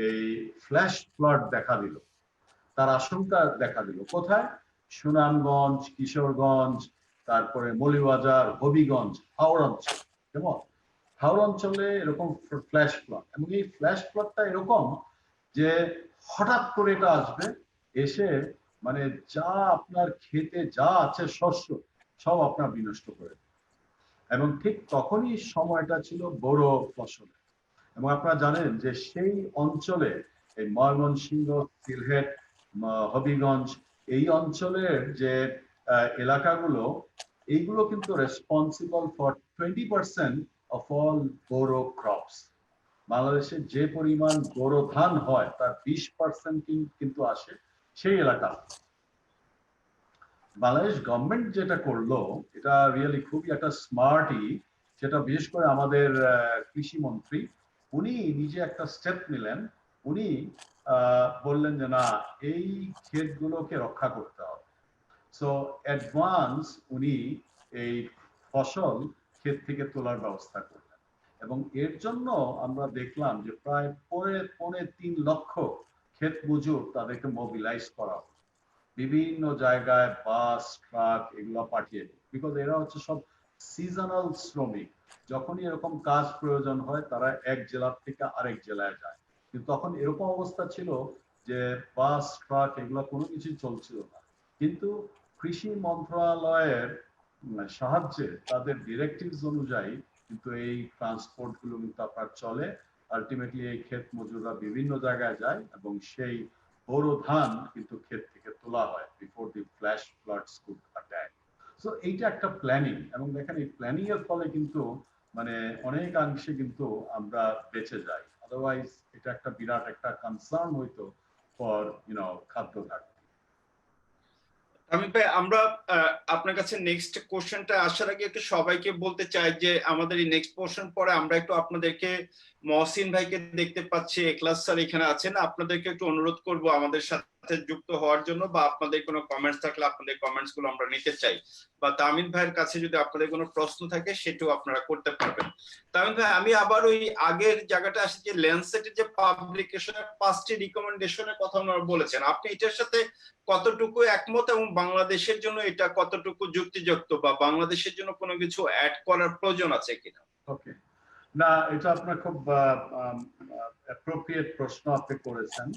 এই ফ্ল্যাশ ফ্লাড দেখা দিল, তার আশঙ্কা দেখা দিল। কোথায়? সুনামগঞ্জ, কিশোরগঞ্জ, তারপরে মৌলভীবাজার, হবিগঞ্জ, হাওড় অঞ্চল। কেমন হাওড় অঞ্চলে এরকম ফ্ল্যাশ ফ্লাড, এবং এই ফ্ল্যাশ ফ্লাডটা এরকম যে হঠাৎ করে এটা আসবে, এসে মানে যা আপনার খেতে যা আছে শস্য সব আপনার বিনষ্ট করে দেবে। এবং ঠিক তখনই সময়টা ছিল বড় ফসলের। এবং আপনারা জানেন যে সেই অঞ্চলে এই ময়মনসিংহ, সিলেট, হবিগঞ্জ, এই অঞ্চলের যে এলাকাগুলো, এইগুলো কিন্তু responsible for 20% of all borough crops. বাংলাদেশে যে পরিমাণ বোরো ধান হয় তার 20% কিন্তু আসে সেই এলাকা। বাংলাদেশ গভর্নমেন্ট যেটা করলো এটা রিয়েলি খুবই একটা স্মার্টই, সেটা বিশেষ করে আমাদের কৃষি মন্ত্রী উনি নিজে একটা স্টেপ নিলেন। উনি বললেন যে না, এই ক্ষেতগুলোকে রক্ষা করতে হবে। সো অ্যাডভান্স উনি এই ফসল ক্ষেত থেকে তোলার ব্যবস্থা করলেন, এবং এর জন্য আমরা দেখলাম যে প্রায় 3.25 লক্ষ ক্ষেত মজুর তাদেরকে মোবিলাইজ করা হলো, বিভিন্ন জায়গায় বাস, ট্রাক এগুলো পাঠিয়ে দিই, বিকজ এরা হচ্ছে সব সিজনাল শ্রমিক। যখনই এরকম কাজ প্রয়োজন হয় তারা এক জেলা থেকে আরেক জেলায় যায়। কিন্তু তখন এরকম অবস্থা ছিল যে বাস, ট্রাক এগুলো কোনো কিছুই চলছিল না। কিন্তু কৃষি মন্ত্রণালয়ের সাহায্যে, তাদের ডিরেক্টিভস অনুযায়ী কিন্তু এই ট্রান্সপোর্ট গুলো কিন্তু আপনার চলে। আলটিমেটলি এই ক্ষেত মজুররা বিভিন্ন জায়গায় যায়, এবং সেই বোরো ধান কিন্তু ক্ষেত থেকে তোলা হয় before the flash floods could attack. So এইটা একটা প্ল্যানিং, এবং দেখেন এই প্ল্যানিং এর ফলে কিন্তু মানে অনেকাংশে কিন্তু আমরা বেঁচে যাই। আদারওয়াইজ এটা একটা বিরাট একটা কনসার্ন হইতো ফর খাদ্য ঘাটতি। আমি ভাই, আমরা আপনার কাছে নেক্সট কোশ্চেনটা আসার আগে একটু সবাইকে বলতে চাই যে আমাদের এই নেক্সট পোর্শন পরে আমরা একটু আপনাদেরকে মহসিন ভাইকে দেখতে পাচ্ছি, এখলাস স্যার এখানে আছেন, আপনাদেরকে একটু অনুরোধ করব আমাদের সাথে যুক্ত হওয়ার জন্য, বা আপনাদের কোনো কমেন্টস থাকলে আপনাদের কমেন্টস গুলো আমরা নিতে চাই, বা তামিন ভাইয়ের কাছে যদি আপনাদের কোনো প্রশ্ন থাকে সেটাও আপনারা করতে পারবেন। তামিন ভাই, আমি আবার ওই আগের জায়গাটা আসি যে ল্যান্ডসেটের যে পাবলিকেশনের 5টি রিকমেন্ডেশনের কথা ওনারা বলেছেন, আপনি এটার সাথে কতটুকু একমত, এবং বাংলাদেশের জন্য এটা কতটুকু যুক্তিযুক্ত, বা বাংলাদেশের জন্য কোনো কিছু অ্যাড করার প্রয়োজন আছে কিনা? ওকে, না এটা আপনার খুব অ্যাপ্রোপ্রিয়েট প্রশ্ন আপনি করেছেন।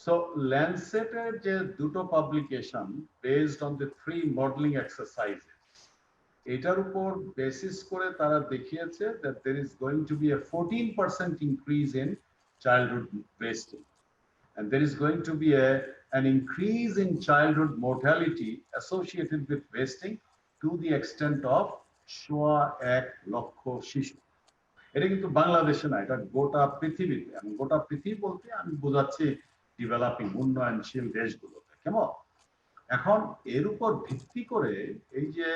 সো ল্যান্ডসেটের যে দুটো publication based on the 3 modelling exercises, এটার উপর বেসিস করে তারা দেখিয়েছে that there is going to be a 14% increase in childhood wasting, and there is going to be an increase in childhood mortality associated with wasting to the extent of 1.1 লক্ষ শিশু। এটা কিন্তু বাংলাদেশে না, এটা গোটা পৃথিবীতে। আমি গোটা পৃথিবী বলতে আমি বোঝাচ্ছি ডেভেলপিং, উন্নয়নশীল দেশগুলোতে। কেমন এখন এর উপর ভিত্তি করে এই যে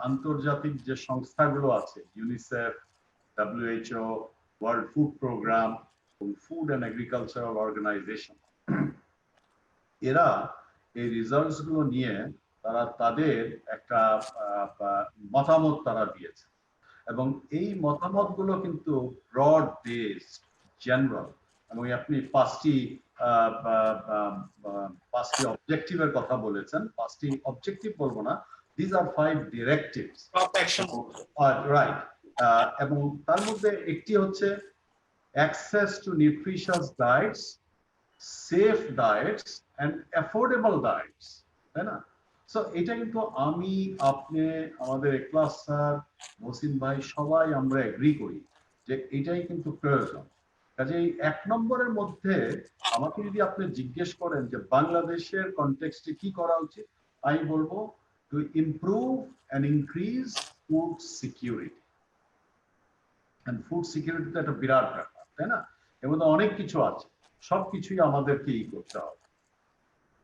আন্তর্জাতিক যে সংস্থাগুলো আছে, UNICEF, WHO, world food program, food and agricultural organization, এরা এই রিজাল্টস গুলো নিয়ে তারা তাদের একটা মতামত তারা দিয়েছে এবং এই মতামতগুলো কিন্তু ব্রড বেসড জেনারেল এবং আপনি পাঁচটি অবজেক্টিভের কথা বলেছেন, পাঁচটি অবজেক্টিভ বলবো না, দিস আর 5 ডিরেক্টিভস, রাইট। এবং তার মধ্যে একটি হচ্ছে access to nutritious diets, safe diets and affordable diets, তাই না? সো এটা কিন্তু আমি, আপনি, আমাদের ক্লাস স্যার, মহসিন ভাই সবাই আমরা এগ্রি করি যে এটাই কিন্তু প্রয়োজন। কাজেই 1 নম্বরের মধ্যে আমাকে যদি আপনি জিজ্ঞেস করেন যে বাংলাদেশের কনটেক্সটে কি করা উচিত, আমি বলবো to improve and increase food security. And food security তো একটা বিরাট ব্যাপার, তাই না? এর মধ্যে অনেক কিছু আছে, সবকিছুই আমাদেরকে করতে হবে।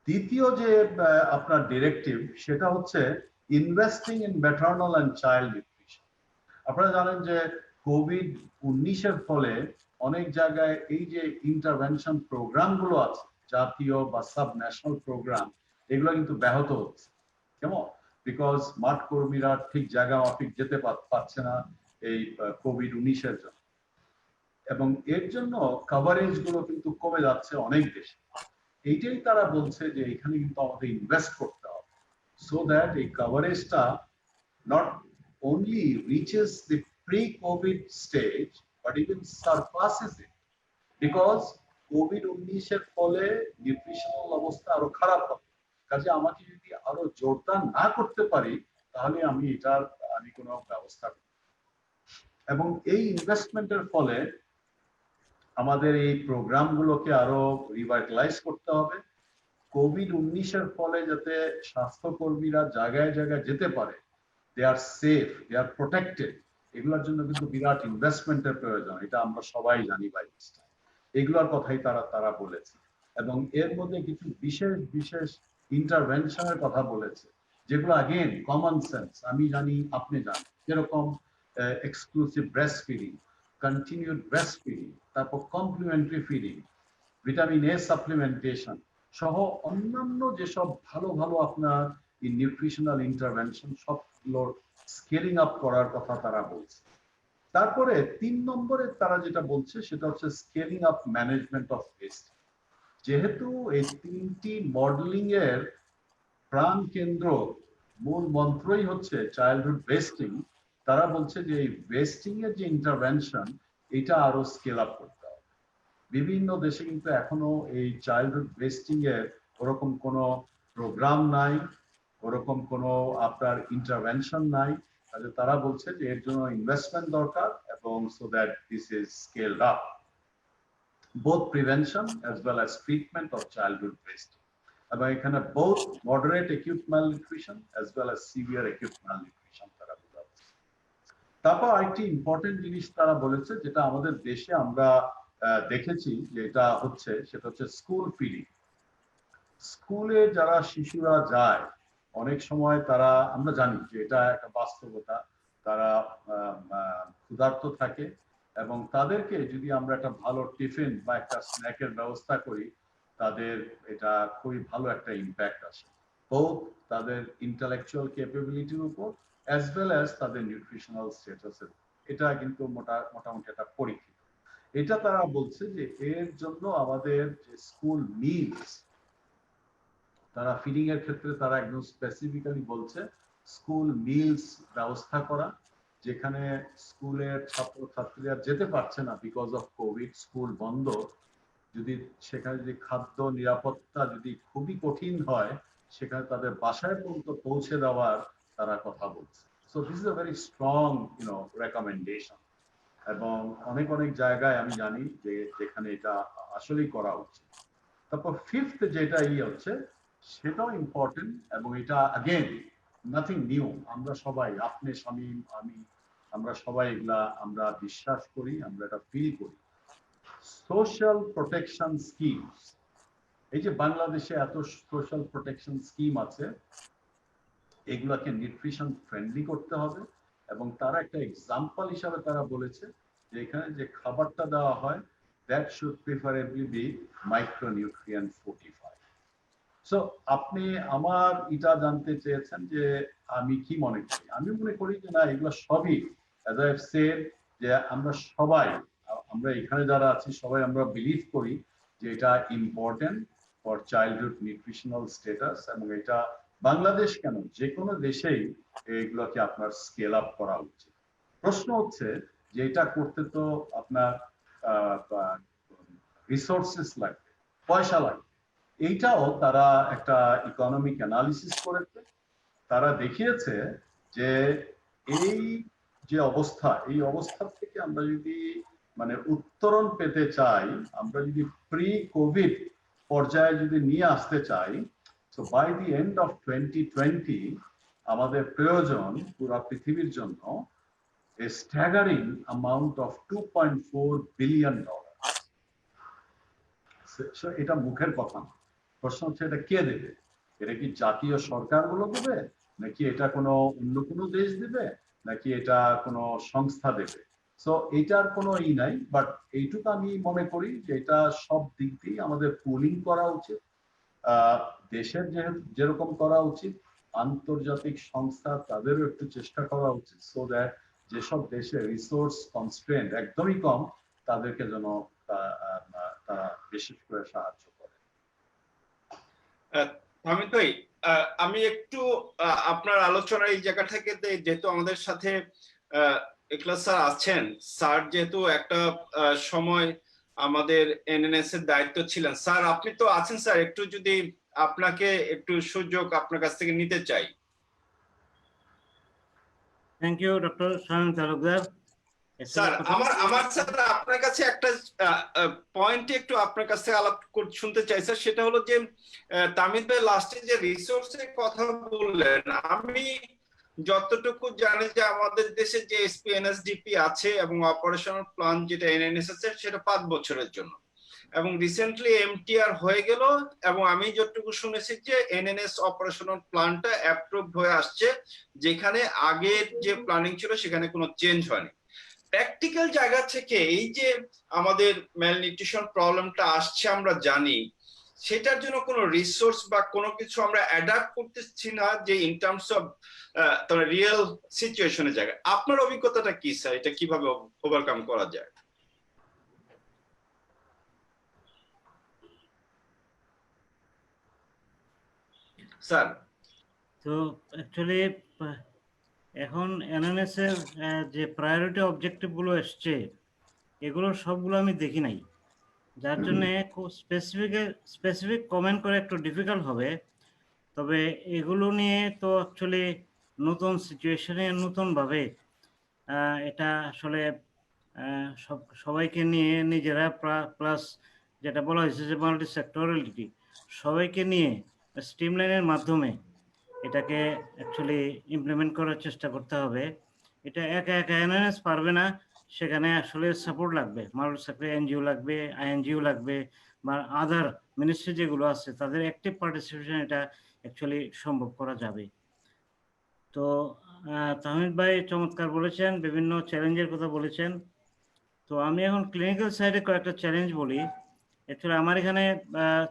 দ্বিতীয় যে আপনার ডিরেক্টিভ, সেটা হচ্ছে investing in maternal and child nutrition. আপনারা জানেন যে কোভিড-19 ফলে অনেক জায়গায় এই যে ইন্টারভেনশন প্রোগ্রামগুলো আছে, জাতীয় বা সাব ন্যাশনাল প্রোগ্রাম, এগুলো কিন্তু ব্যাহত হচ্ছে। কেমন? বিকজ মাঠ কর্মীরা ঠিক জায়গা মাফিক যেতে পারছে না এই কোভিড-19 জন্য, এবং এর জন্য কভারেজ গুলো কিন্তু কমে যাচ্ছে অনেক বেশি। এইটাই তারা বলছে যে এখানে কিন্তু আমাদের ইনভেস্ট করতে হবে, সো দ্যাট এই কভারেজটা not only reaches the pre-COVID stage, but even surpasses it. Because COVID-19 ফলে নিউট্রিশনাল অবস্থা আরো খারাপ হবে। কাজে আমাকে যদি আরো জোরদার না করতে পারি, তাহলে আমি কোনো ব্যবস্থা করব। এবং এই ইনভেস্টমেন্টের ফলে আমাদের এই প্রোগ্রামগুলোকে আরো রিভাইটালাইজ করতে হবে। কোভিড-19 ফলে যাতে স্বাস্থ্যকর্মীরা জায়গায় জায়গায় যেতে পারে, they are safe, they are protected, এগুলোর জন্য কিন্তু বিরাট ইনভেস্টমেন্টের প্রয়োজন, এটা আমরা সবাই জানি বাই দিস টাইম। এগুলোর কথাই তারা বলেছে এবং এর মধ্যে কিছু বিশেষ বিশেষ ইন্টারভেনশনের কথা বলেছে, যেগুলো আগেন কমন সেন্স, আমি জানি, আপনি জানেন, যেরকম exclusive breast feeding, continued breast feeding, তারপর complementary feeding, vitamin A supplementation সহ অন্যান্য যেসব ভালো ভালো আপনার নিউট্রিশনাল ইন্টারভেনশন, সবগুলোর স্কেলিং আপ করার কথা তারা বলছে। তারপরে 3 নম্বরে তারা যেটা বলছে সেটা হচ্ছে scaling up management of West. যেহেতু এই 3টি মডেলিং এর প্রাণ কেন্দ্র, মূল মন্ত্রই হচ্ছে চাইল্ডহুড ওয়েস্টিং, তারা বলছে যে এই ওয়েস্টিং এর যে ইন্টারভেনশন, এটা আরো স্কেল আপ করতে হবে। বিভিন্ন দেশে কিন্তু এখনো এই চাইল্ডহুড ওয়েস্টিং এর ওরকম কোনো প্রোগ্রাম নাই, ওরকম কোনো আপনার ইন্টারভেনশন নাই। তাহলে তারা বলছে যে এর জন্য ইনভেস্টমেন্ট দরকার, এবং so that this is skilled up, both prevention as well as treatment of childhood wasting. এবং এখানে both moderate acute malnutrition as well as severe acute malnutrition তারা বোঝাচ্ছে। তারপর আরেকটি ইম্পর্টেন্ট জিনিস তারা বলেছে, যেটা আমাদের দেশে আমরা দেখেছি যে এটা হচ্ছে, সেটা হচ্ছে স্কুল ফিডিং। স্কুলে যারা শিশুরা যায়, অনেক সময় তারা, আমরা জানি যে এটা একটা বাস্তবতা, তারা ক্ষুধার্ত থাকে, এবং তাদেরকে যদি আমরা একটা ভালো টিফিন বা একটা স্ন্যাকের ব্যবস্থা করি, তাদের এটা খুবই ভালো একটা ইম্প্যাক্ট আসে, বোথ তাদের ইন্টেলেকচুয়াল ক্যাপাবিলিটির উপর অ্যাজ ওয়েল অ্যাজ তাদের নিউট্রিশনাল স্ট্যাটাসের। এটা কিন্তু মোটামুটি একটা পরীক্ষিত। এটা তারা বলছে যে এর জন্য আমাদের যে স্কুল মিলস, তারা ফিডিং এর ক্ষেত্রে তারা একদম স্পেসিফিক্যালি বলছে স্কুল মিলস ব্যবস্থা করা, যেখানে স্কুলের ছাত্রছাত্রীরা যেতে পারছে না বিকজ অফ কোভিড, স্কুল বন্ধ, যদি সেখানে যদি খাদ্য নিরাপত্তা যদি খুবই কঠিন হয়, সেখানে তাদের বাসায় পর্যন্ত পৌঁছে দেওয়ার তারা কথা বলছে। So this is a very strong recommendation, এবং অনেক অনেক জায়গায় আমি জানি যে যেখানে এটা আসলেই করা উচিত। তারপর ফিফথ যেটা হচ্ছে, সেটাও ইম্পর্টেন্ট, এবং এটা আগেন নাথিং নিউ, আমরা সবাই, আপনি, শামীম, আমি, আমরা সবাই এগুলা আমরা বিশ্বাস করি, আমরা এটা ফিল করি। সোশ্যাল প্রোটেকশন স্কিমস, এই যে বাংলাদেশে এত সোশ্যাল প্রোটেকশন স্কিম আছে, এগুলাকে নিউট্রিশন ফ্রেন্ডলি করতে হবে, এবং তারা একটা এক্সাম্পল হিসাবে তারা বলেছে যে এখানে যে খাবারটা দেওয়া হয়, that should preferably be micronutrient fortified. So আপনি আমার এটা জানতে চেয়েছেন যে আমি কি মনে করি। আমি মনে করি যে না, এগুলো সবই অ্যাজ আই হ্যাভ সেড, যে আমরা সবাই, আমরা এখানে যারা আছি সবাই আমরা বিলিভ করি যে এটা important for childhood nutritional status, এবং এটা বাংলাদেশ কেন, যে কোনো দেশেই এগুলোকে আপনার স্কেল আপ করা উচিত। প্রশ্ন হচ্ছে যে এটা করতে তো আপনার রিসোর্সেস লাগবে, পয়সা লাগবে। এইটাও তারা একটা ইকোনমিক অ্যানালিসিস করেছে। তারা দেখিয়েছে যে এই যে অবস্থা, এই অবস্থা থেকে আমরা যদি মানে উত্তরণ পেতে চাই, আমরা যদি প্রি কোভিড পর্যায়ে যদি নিয়ে আসতে চাই, so by the end of 2020 আমাদের প্রয়োজন পুরো পৃথিবীর জন্য a staggering amount of $2.4 billion। এটা মুখের কথা না। প্রশ্ন হচ্ছে এটা কে দেবে? এটা কি জাতীয় সরকারগুলো দেবে, নাকি এটা কোনো অন্য কোনো দেশ দেবে, নাকি এটা কোনো সংস্থা দেবে? সো এটার কোনো নাই, বাট এইটুকু আমি মনে করি যে এটা সব দিক দিয়ে আমাদের পুলিং করা উচিত। দেশের যেরকম করা উচিত, আন্তর্জাতিক সংস্থা তাদেরও একটু চেষ্টা করা উচিত, সো দ্যাট যেসব দেশে রিসোর্স কনস্ট্রেন্ট একদমই কম, তাদেরকে যেন তারা বিশেষ করে সাহায্য করে। আমি তো আমি একটু আপনার আলোচনার এই জায়গা থেকে, যেহেতু আমাদের সাথে ইখলাস স্যার আছেন, স্যার যেহেতু একটা সময় আমাদের এনএনএস এর দায়িত্ব ছিলেন, স্যার আপনি তো আছেন, স্যার একটু যদি আপনাকে একটু সুযোগ আপনার কাছ থেকে নিতে চাই। Thank you doctor Shamim Talukdar. Sir আমার স্যার আপনার কাছে একটা পয়েন্ট একটু আপনার কাছ থেকে আলাপ শুনতে চাই স্যার, সেটা হলো যে তামিদ ভাই লাস্টে যে রিসোর্সের কথা বললেন, আমি যতটুকু জানি যে আমাদের দেশে যে এসপি এনএসডিপি আছে এবং অপারেশনাল প্ল্যান যেটা এনএনএস আছে সেটা 5 বছরের জন্য, এবং রিসেন্টলি এমটিআর হয়ে গেল, এবং আমি যতটুকু শুনেছি যে এনএনএস অপারেশনাল প্ল্যানটা অ্যাপ্রুভড হয়ে আসছে, যেখানে আগের যে প্ল্যানিং ছিল সেখানে কোনো চেঞ্জ হয়নি। প্র্যাকটিক্যাল জায়গা থেকে এই যে আমাদের ম্যালনিউট্রিশন প্রবলেমটা আসছে আমরা জানি, সেটার জন্য কোনো রিসোর্স বা কোনো কিছু আমরা অ্যাডাপ্ট করতেছি না, যে ইন টার্মস অফ রিয়েল সিচুয়েশনের জায়গায় আপনার অভিজ্ঞতাটা কি স্যার, এটা কিভাবে ওভারকাম করা যায়? স্যার তো অ্যাকচুয়ালি এখন এনএনএস এর যে প্রায়োরিটি অবজেক্টিভ গুলো এসছে, এগুলো সবগুলো আমি দেখি নাই, যার জন্য স্পেসিফিক কমেন্ট করে একটু ডিফিকাল্ট হবে। তবে এগুলো নিয়ে তো অ্যাকচুয়ালি নতুন সিচুয়েশনে নতুনভাবে এটা আসলে সবাইকে নিয়ে নিজেরা প্লাস যেটা বলা হয়েছে যে মাল্টি সেক্টরালিটি, সবাইকে নিয়ে স্ট্রিমলাইনের মাধ্যমে এটাকে অ্যাকচুয়ালি ইমপ্লিমেন্ট করার চেষ্টা করতে হবে। এটা একা একা এনএনএস পারবে না, সেখানে আসলে সাপোর্ট লাগবে, মাল্টি সেক্টর এনজিও লাগবে, আইএনজিও লাগবে, বা আদার মিনিস্ট্রি যেগুলো আছে তাদের অ্যাক্টিভ পার্টিসিপেশন এটা অ্যাকচুয়ালি সম্ভব করা যাবে। তো তাহমিদ ভাই চমৎকার বলেছেন, বিভিন্ন চ্যালেঞ্জের কথা বলেছেন। তো আমি এখন ক্লিনিক্যাল সাইডে কয়েকটা চ্যালেঞ্জ বলি। অ্যাকচুয়ালি আমার এখানে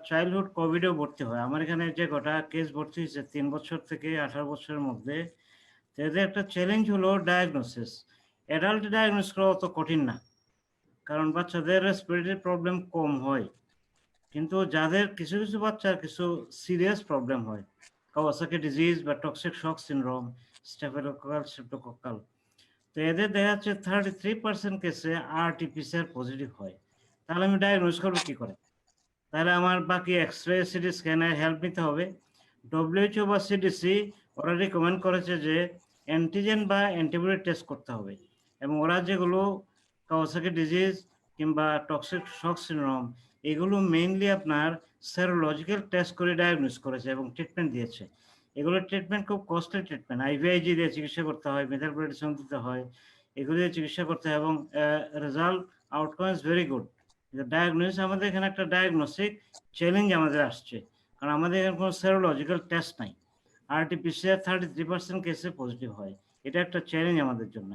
চাইল্ডহুড কোভিডেও ভর্তি হয়, আমার এখানে যে গোটা কেস ভর্তি হয়েছে 3 বছর থেকে 18 বছরের মধ্যে। তো এদের একটা চ্যালেঞ্জ হলো ডায়াগনোসিস। অ্যাডাল্ট ডায়াগনোস করা অত কঠিন না, কারণ বাচ্চাদের রেসপিরেটরি প্রবলেম কম হয়, কিন্তু যাদের কিছু কিছু বাচ্চার কিছু সিরিয়াস প্রবলেম হয়, কাওয়াসাকি ডিজিজ বা টক্সিক শক সিনড্রোম, স্টেফিলোকক্কাল, স্ট্রেপ্টোকক্কাল, তো এদের দেখা যাচ্ছে 33% কেসে আরটিপিসিআর পজিটিভ হয়। তাহলে আমি ডায়াগনোস করবো কি করে? তাহলে আমার বাকি এক্সরে, সিটি স্ক্যানের হেল্প নিতে হবে। ডব্লিউএইচও বা সিডিসি ওরা রিকমেন্ড করেছে যে অ্যান্টিজেন বা অ্যান্টিবডি টেস্ট করতে হবে, এবং ওরা যেগুলো কাওয়াসাকি ডিজিজ কিংবা টক্সিক শক সিনড্রোম, এগুলো মেইনলি আপনার সেরোলজিক্যাল টেস্ট করে ডায়াগনোস করেছে এবং ট্রিটমেন্ট দিয়েছে। এগুলোর ট্রিটমেন্ট খুব কস্টলি ট্রিটমেন্ট, আইভিআইজি দিয়ে চিকিৎসা করতে হয়, মেথালপ্রেডিসন দিতে হয়, এগুলো দিয়ে চিকিৎসা করতে হয়, এবং result outcome is very good. Diagnose আমাদের এখানে একটা ডায়াগনস্টিক চ্যালেঞ্জ আমাদের আসছে, কারণ আমাদের এখানে কোনো সেরোলজিক্যাল টেস্ট নাই। আরটিপিসিআর 33% কেসে পজিটিভ হয়, এটা একটা চ্যালেঞ্জ আমাদের জন্য।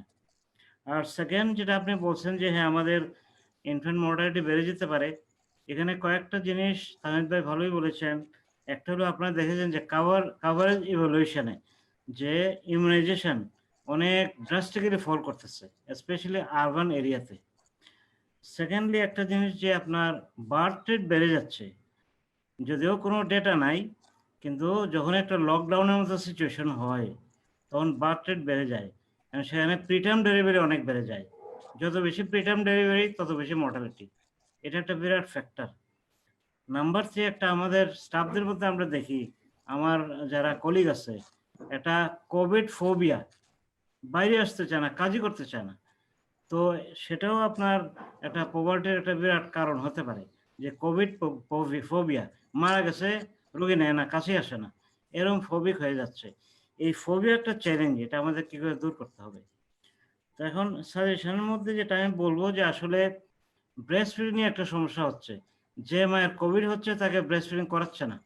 আর সেকেন্ড যেটা আপনি বলছেন যে হ্যাঁ আমাদের ইনফ্যান্ট মর্টালিটি বেড়ে যেতে পারে, এখানে কয়েকটা জিনিস তামিদ ভাই ভালোই বলেছেন। একটা হলো আপনারা দেখেছেন যে কাভারেজ ইভ্যালুয়েশনে যে ইমিউনাইজেশন অনেক ড্রাস্টিক্যালি ফল করতেছে, স্পেশালি আরবান এরিয়াতে। সেকেন্ডলি একটা জিনিস যে আপনার বার্থ রেট বেড়ে যাচ্ছে, যদিও কোনো ডেটা নাই, কিন্তু যখন একটা লকডাউনের মতো সিচুয়েশন হয় তখন বার্থ রেট বেড়ে যায়, কারণ সেখানে প্রিটার্ম ডেলিভারি অনেক বেড়ে যায়। যত বেশি প্রিটার্ম ডেলিভারি তত বেশি মর্টালিটি, এটা একটা বিরাট ফ্যাক্টর। নাম্বার 3, একটা আমাদের স্টাফদের মধ্যে আমরা দেখি, আমার যারা কলিগ আছে, একটা কোভিড ফোবিয়া, বাইরে আসতে চায় না, কাজই করতে চায় না। তো সেটাও আপনার একটা পভার্টির একটা বিরাট কারণ হতে পারে, যে কোভিড ফোবিয়া, মারা গেছে রোগী নেয় না, কাছে আসে না, এরকম ফোবিক হয়ে যাচ্ছে। এই ফোবিয়া একটা চ্যালেঞ্জ, এটা আমাদের কি করে দূর করতে হবে। তো এখন সাজেশনের মধ্যে যেটা আমি বলবো যে আসলে ব্রেস্ট ফিডিং নিয়ে একটা সমস্যা হচ্ছে, যে মায়ের কোভিড হচ্ছে তাকে ব্রেস্ট ফিডিং করাচ্ছে না।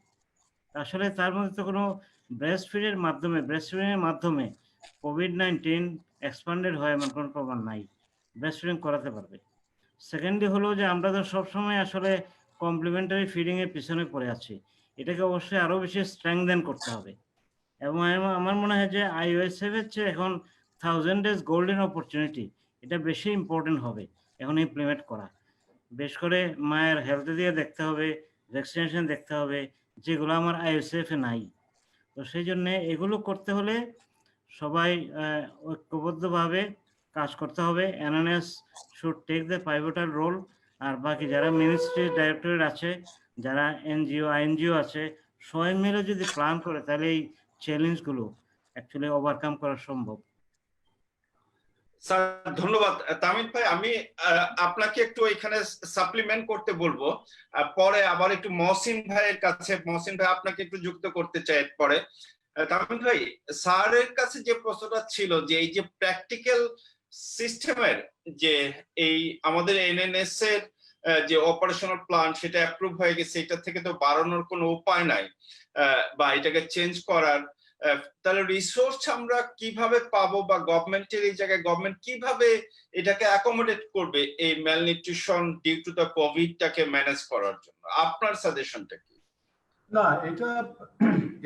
আসলে তার মধ্যে তো কোনো ব্রেস্ট ফিডের মাধ্যমে কোভিড-19 এক্সপান্ডেড হয় এমন কোনো প্রমাণ নাই, ব্রেস্ট ফিডিং করাতে পারবে। সেকেন্ডলি হলো যে আমরা তো সবসময় আসলে কমপ্লিমেন্টারি ফিডিং এর পিছনে পড়ে আছি, এটাকে অবশ্যই আরো বেশি স্ট্রেংথেন করতে হবে। এবং আমার মনে হয় যে IOSF এর চেয়ে এখন 1000 ডেজ গোল্ডেন অপরচুনিটি, এটা বেশি ইম্পর্টেন্ট হবে এখন ইমপ্লিমেন্ট করা। বেশ করে মায়ের হেলথ দিয়ে দেখতে হবে, ভ্যাকসিনেশন দেখতে হবে, যেগুলো আমার IOSF এ নাই। তো সেই জন্য এগুলো করতে হলে সবাই ঐক্যবদ্ধভাবে কাজ করতে হবে। NNS should take the pivotal role, আর বাকি যারা মিনিস্ট্রি ডাইরেক্টরেট আছে, যারা NGO INGO আছে, সবাই মিলে যদি প্ল্যান করে তাহলে এই চ্যালেঞ্জগুলো অ্যাকচুয়ালি ওভারকাম করা সম্ভব। স্যার ধন্যবাদ। তামিদ ভাই, আমি আপনাকে একটু এখানে সাপ্লিমেন্ট করতে বলবো, পরে আবার একটু মহসিন ভাইয়ের কাছে, মহসিন ভাই আপনাকে একটু যুক্ত করতে চাই পরে। তামিদ ভাই, স্যারের কাছে যে প্রশ্নটা ছিল যে এই যে প্র্যাকটিক্যাল সিস্টেমের যে এই আমাদের NNS এর যে অপারেশনাল প্ল্যান সেটা অ্যাপ্রুভ হয়ে গেছে, এটা থেকে তো বাড়ানোর কোনো উপায় নাই, বা এটাকে চেঞ্জ করার, তাহলে রিসোর্স আমরা কিভাবে পাবো, বা গভর্নমেন্টের এই জায়গায় গভর্নমেন্ট কিভাবে এটাকে অ্যাকোমোডেট করবে এই ম্যালনিউট্রিশন ডিউ টু দ্য কোভিডটাকে ম্যানেজ করার জন্য? আপনার সাজেশনটা কি? না,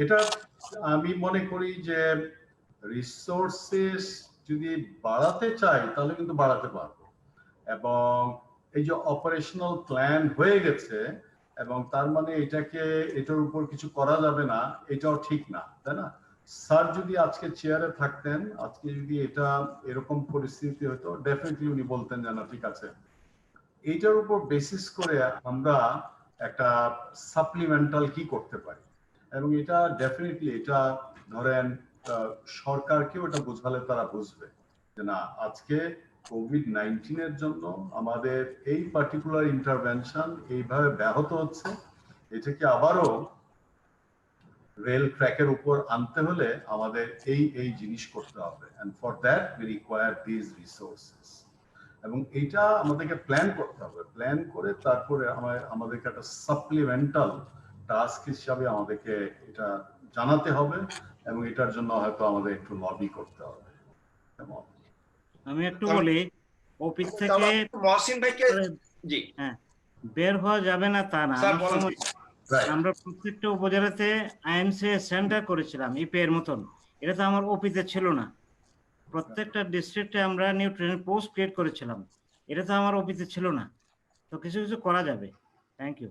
এটা আমি মনে করি যে রিসোর্সেস যদি বাড়াতে চাই তাহলে কিন্তু বাড়াতে পারবো, এবং এই যে অপারেশনাল প্ল্যান হয়ে গেছে এবং তার মানে এটার উপর কিছু করা যাবে না, এটাও ঠিক না, তাই না? স্যার যদি আজকে চেয়ারে থাকতেন, আজকে যদি এটা এরকম পরিস্থিতি হতো, ডেফিনেটলি উনি বলতেন যে না, ঠিক আছে, এইটার উপর বেসিস করে আমরা একটা সাপ্লিমেন্টাল কি করতে পারি। এবং এটা ডেফিনেটলি, এটা ধরেন সরকারকেও এটা বোঝালে তারা বুঝবে যে না, আজকে কোভিড-19 এর জন্য আমাদের এই পার্টিকুলার ইন্টারভেনশন এইভাবে ব্যাহত হচ্ছে, এটাকে আবারও রেল ট্র্যাকের উপর আনতে হলে আমাদের এই জিনিস করতে হবে, and for that we require this resources. এবং এটা আমাদেরকে প্ল্যান করতে হবে, প্ল্যান করে তারপরে আমাদেরকে একটা সাপ্লিমেন্টাল টাস্ক হিসাবে আমাদেরকে এটা জানাতে হবে, এবং এটার জন্য হয়তো আমাদের একটু লবি করতে হবে। আমি একটু বলি, অফিস থেকে মহসিন ভাইকে, জি হ্যাঁ, বের হওয়া যাবে না তা না। স্যার আমার বলেন। সময় আমরা প্রত্যেকটা উপজেলাতে IMC সেন্টার করেছিলাম ইপি এর মতন, এটা তো আমার ওপিতে ছিল না। প্রত্যেকটা ডিস্ট্রিক্টে আমরা নিউট্রিশন পোস্ট ক্রিয়েট করেছিলাম, এটা তো আমার ওপিতে ছিল না। তো কিছু কিছু করা যাবে। Thank you.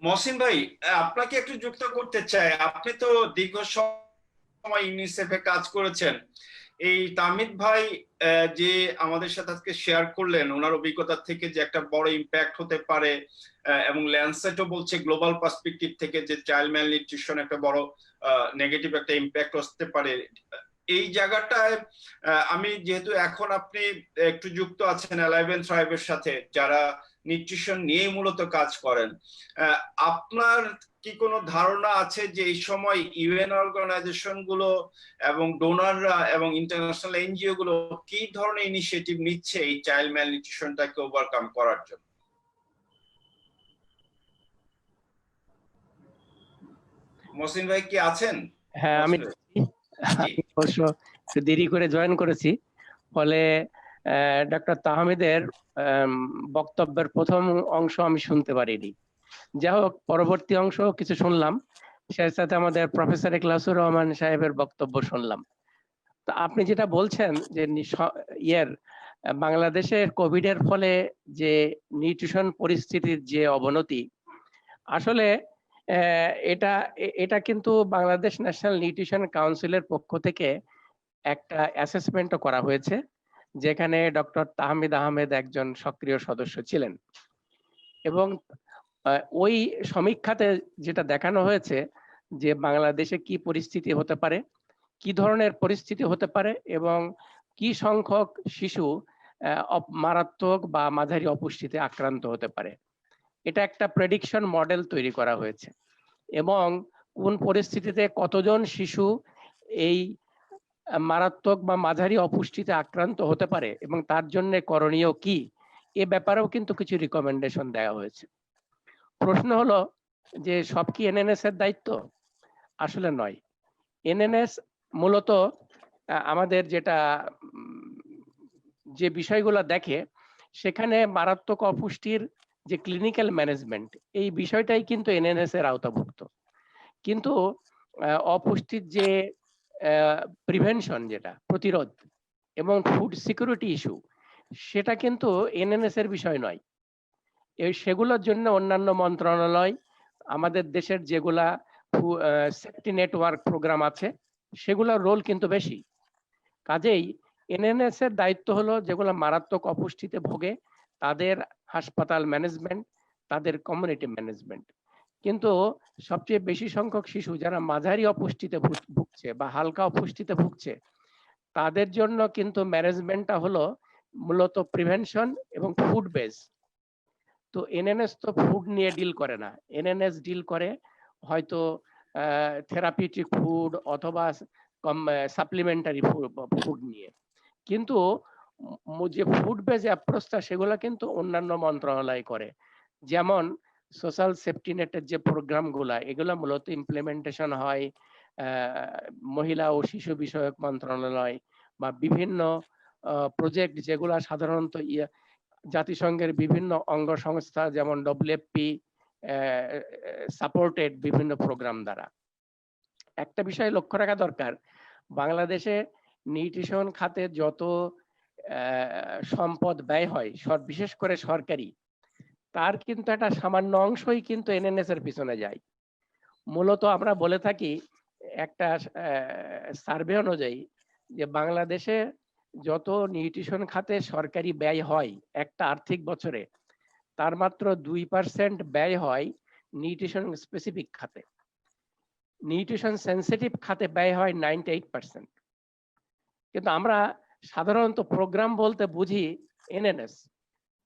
মহসিন ভাই, আপনাকে একটু যুক্ত করতে চাই। আপনি তো দীর্ঘ সময় ইউনিসেফে কাজ করেছেন। এই তামিদ ভাই যে আমাদের সাথে আজকে শেয়ার করলেন ওনার অভিজ্ঞতা থেকে যে একটা বড় ইম্প্যাক্ট হতে পারে, এবং ল্যান্ডসেটও বলছে গ্লোবাল পার্সপেক্টিভ থেকে যে চাইল্ড ম্যালনিউট্রিশন একটা বড় নেগেটিভ একটা ইম্প্যাক্ট আসতে পারে। এই জায়গাটায় আমি যেহেতু এখন আপনি একটু যুক্ত আছেন অ্যালাইভ এন্ড থ্রাইভের সাথে, যারা নিউট্রিশন নিয়ে মূলত কাজ করেন, আপনার কি কোনো ধারণা আছে যে এই সময় ইউএন অর্গানাইজেশন গুলো এবং ডোনাররা এবং ইন্টারন্যাশনাল NGO গুলো কি ধরনের ইনিশিয়েটিভ নিচ্ছে এই চাইল্ড ম্যালনিউট্রিশনটাকে ওভারকাম করার জন্য? মহসিন ভাই কি আছেন? হ্যাঁ, আমি অবশ্য একটু দেরি করে জয়েন করেছি, ফলে ডক্টর তাহমিদের বক্তব্যের প্রথম অংশ আমি শুনতে পারিনি। যাই হোক, পরবর্তী অংশ কিছু শুনলাম, সেই সাথে আমাদের প্রফেসর ইখলাসুর রহমান সাহেবের বক্তব্য শুনলাম। তো আপনি যেটা বলছেন যে বাংলাদেশের কোভিড এর ফলে যে নিউট্রিশন পরিস্থিতির যে অবনতি, আসলে এটা কিন্তু বাংলাদেশ ন্যাশনাল নিউট্রিশন কাউন্সিলের পক্ষ থেকে একটা অ্যাসেসমেন্টও করা হয়েছে, যেখানে ডক্টর তাহমিদ আহমেদ একজন সক্রিয় সদস্য ছিলেন। এবং ওই সমীক্ষাতে যেটা দেখানো হয়েছে যে বাংলাদেশে কি পরিস্থিতি হতে পারে, কি ধরনের পরিস্থিতি হতে পারে, এবং কি সংখ্যক শিশু মারাত্মক বা মাঝারি অপুষ্টিতে আক্রান্ত হতে পারে, এটা একটা প্রেডিকশন মডেল তৈরি করা হয়েছে। এবং কোন পরিস্থিতিতে কতজন শিশু এই মারাত্মক বা মাঝারি অপুষ্টিতে আক্রান্ত হতে পারে এবং তার জন্য করণীয় কি, এ ব্যাপারেও কিন্তু কিছু রিকমেন্ডেশন দেওয়া হয়েছে। প্রশ্ন হলো যে সব কি এনএনএস এর দায়িত্ব? আসলে নয়। এনএনএস মূলত আমাদের যে বিষয়গুলো দেখে, সেখানে মারাত্মক অপুষ্টির যে ক্লিনিক্যাল ম্যানেজমেন্ট, এই বিষয়টাই কিন্তু এনএনএস এর আওতাভুক্ত। কিন্তু অপুষ্টির যে প্রিভেনশন, যেটা প্রতিরোধ এবং ফুড সিকিউরিটি ইস্যু, সেটা কিন্তু এনএনএস এর বিষয় নয়। সেগুলোর জন্য অন্যান্য মন্ত্রণালয়, আমাদের দেশের যেগুলা সেফটি নেটওয়ার্ক প্রোগ্রাম আছে, সেগুলোর রোল কিন্তু বেশি। কাজেই এনএনএস এর দায়িত্ব হলো যেগুলো মারাত্মক অপুষ্টিতে ভোগে তাদের হাসপাতাল ম্যানেজমেন্ট, তাদের কমিউনিটি ম্যানেজমেন্ট। কিন্তু সবচেয়ে বেশি সংখ্যক শিশু যারা মাঝারি অপুষ্টিতে ভুগছে বা হালকা অপুষ্টিতে ভুগছে, তাদের জন্য কিন্তু ম্যানেজমেন্টটা হলো মূলত প্রিভেনশন এবং ফুড বেস। তো এনএনএস তো ফুড নিয়ে ডিল করে না, এনএনএস ডিল করে হয়তো থেরাপিউটিক ফুড অথবা সাপ্লিমেন্টারি ফুড নিয়ে। কিন্তু যে ফুড বেস অ্যাপ্রোচটা, সেগুলো কিন্তু অন্যান্য মন্ত্রণালয় করে। যেমন সোশ্যাল সেফটি নেটের যে প্রোগ্রামগুলা, এগুলো মূলত ইমপ্লিমেন্টেশন হয় মহিলা ও শিশু বিষয়ক মন্ত্রণালয় বা বিভিন্ন প্রজেক্ট যেগুলা সাধারণত জাতিসংঘের বিভিন্ন অঙ্গ সংস্থা যেমন ডব্লিউএফপি সাপোর্টেড বিভিন্ন প্রোগ্রাম দ্বারা। একটা বিষয় লক্ষ্য রাখা দরকার, বাংলাদেশে নিউট্রিশন খাতে যত সম্পদ ব্যয় হয়, বিশেষ করে সরকারি, তার কিন্তু একটা সামান্য অংশই কিন্তু এনএনএস এর পিছনে যায়। মূলত আমরা বলে থাকি, একটা সার্ভে অনুযায়ী, যে বাংলাদেশে যত নিউট্রিশন খাতে সরকারি ব্যয় হয় একটা আর্থিক বছরে, তার মাত্র 2% ব্যয় হয় নিউট্রিশন স্পেসিফিক খাতে। নিউট্রিশন সেন্সিটিভ খাতে ব্যয় হয় 98%। কিন্তু আমরা সাধারণত প্রোগ্রাম বলতে বুঝি এনএনএস,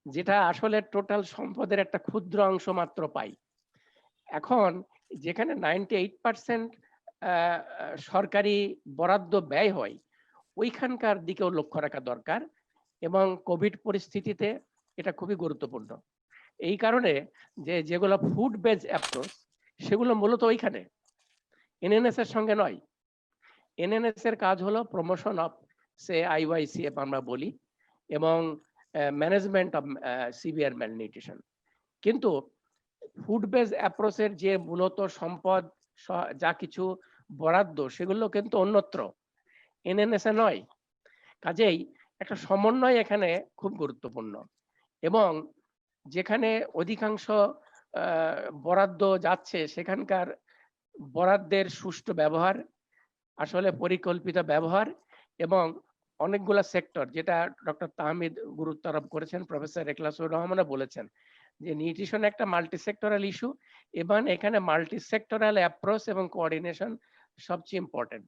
যেটা আসলে টোটাল সম্পদের একটা ক্ষুদ্র অংশ মাত্র পাই। এখন যেখানে 98% সরকারি বরাদ্দ ব্যয় হয়, ওইখানকার দিকেও লক্ষ্য রাখা দরকার। এবং কোভিড পরিস্থিতিতে এটা খুবই গুরুত্বপূর্ণ। এই কারণে যেগুলো ফুড বেস অ্যাপ্রোচ, সেগুলো মূলত ওইখানে, এনএনএস এর সঙ্গে নয়। এনএনএস এর কাজ হলো প্রমোশন অফ আইওয়াইসিএফ আমরা বলি, এবং ম্যানেজমেন্ট অফ সিভিয়ার ম্যালনিউট্রিশন। কিন্তু ফুড বেস অ্যাপ্রোচের যে মূলত সম্পদ যা কিছু বরাদ্দ, সেগুলো কিন্তু অন্যত্র, এনএনএস এ নয়। কাজেই একটা সমন্বয় এখানে খুব গুরুত্বপূর্ণ। এবং যেখানে অধিকাংশ বরাদ্দ যাচ্ছে, সেখানকার বরাদ্দের সুষ্ঠু ব্যবহার, আসলে পরিকল্পিত ব্যবহার, এবং অনেকগুলা সেক্টর, যেটা ডক্টর তাহমিদ গুরুত্ব আরোপ করেছেন, প্রফেসর ইখলাসুর রহমানও বলেছেন যে নিউট্রিশন একটা মাল্টি সেক্টরাল ইস্যু, এবং এখানে মাল্টি সেক্টরাল অ্যাপ্রোচ এবং কোঅর্ডিনেশন সবচেয়ে ইম্পর্টেন্ট।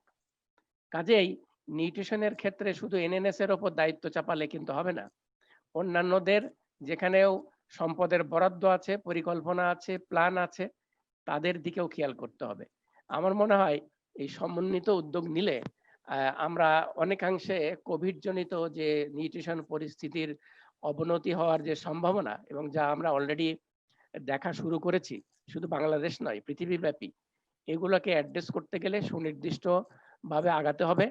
কাজেই নিউট্রিশনের ক্ষেত্রে শুধু এনএনএস এর উপর দায়িত্ব চাপালে কিন্তু হবে না, অন্যান্যদের যেখানেও সম্পদের বরাদ্দ আছে, পরিকল্পনা আছে, প্ল্যান আছে, তাদের দিকেও খেয়াল করতে হবে। আমার মনে হয় এই সমন্বিত উদ্যোগ নিলে আমরা অনেকাংশে কোভিড জনিত যে নিউট্রিশন পরিস্থিতির অবনতি হওয়ার যে সম্ভাবনা, এবং যা আমরা অলরেডি দেখা শুরু করেছি, শুধু বাংলাদেশ নয় পৃথিবীব্যাপী, এগুলোকে অ্যাড্রেস করতে গেলে সুনির্দিষ্ট ভাবে আগাতে হবে।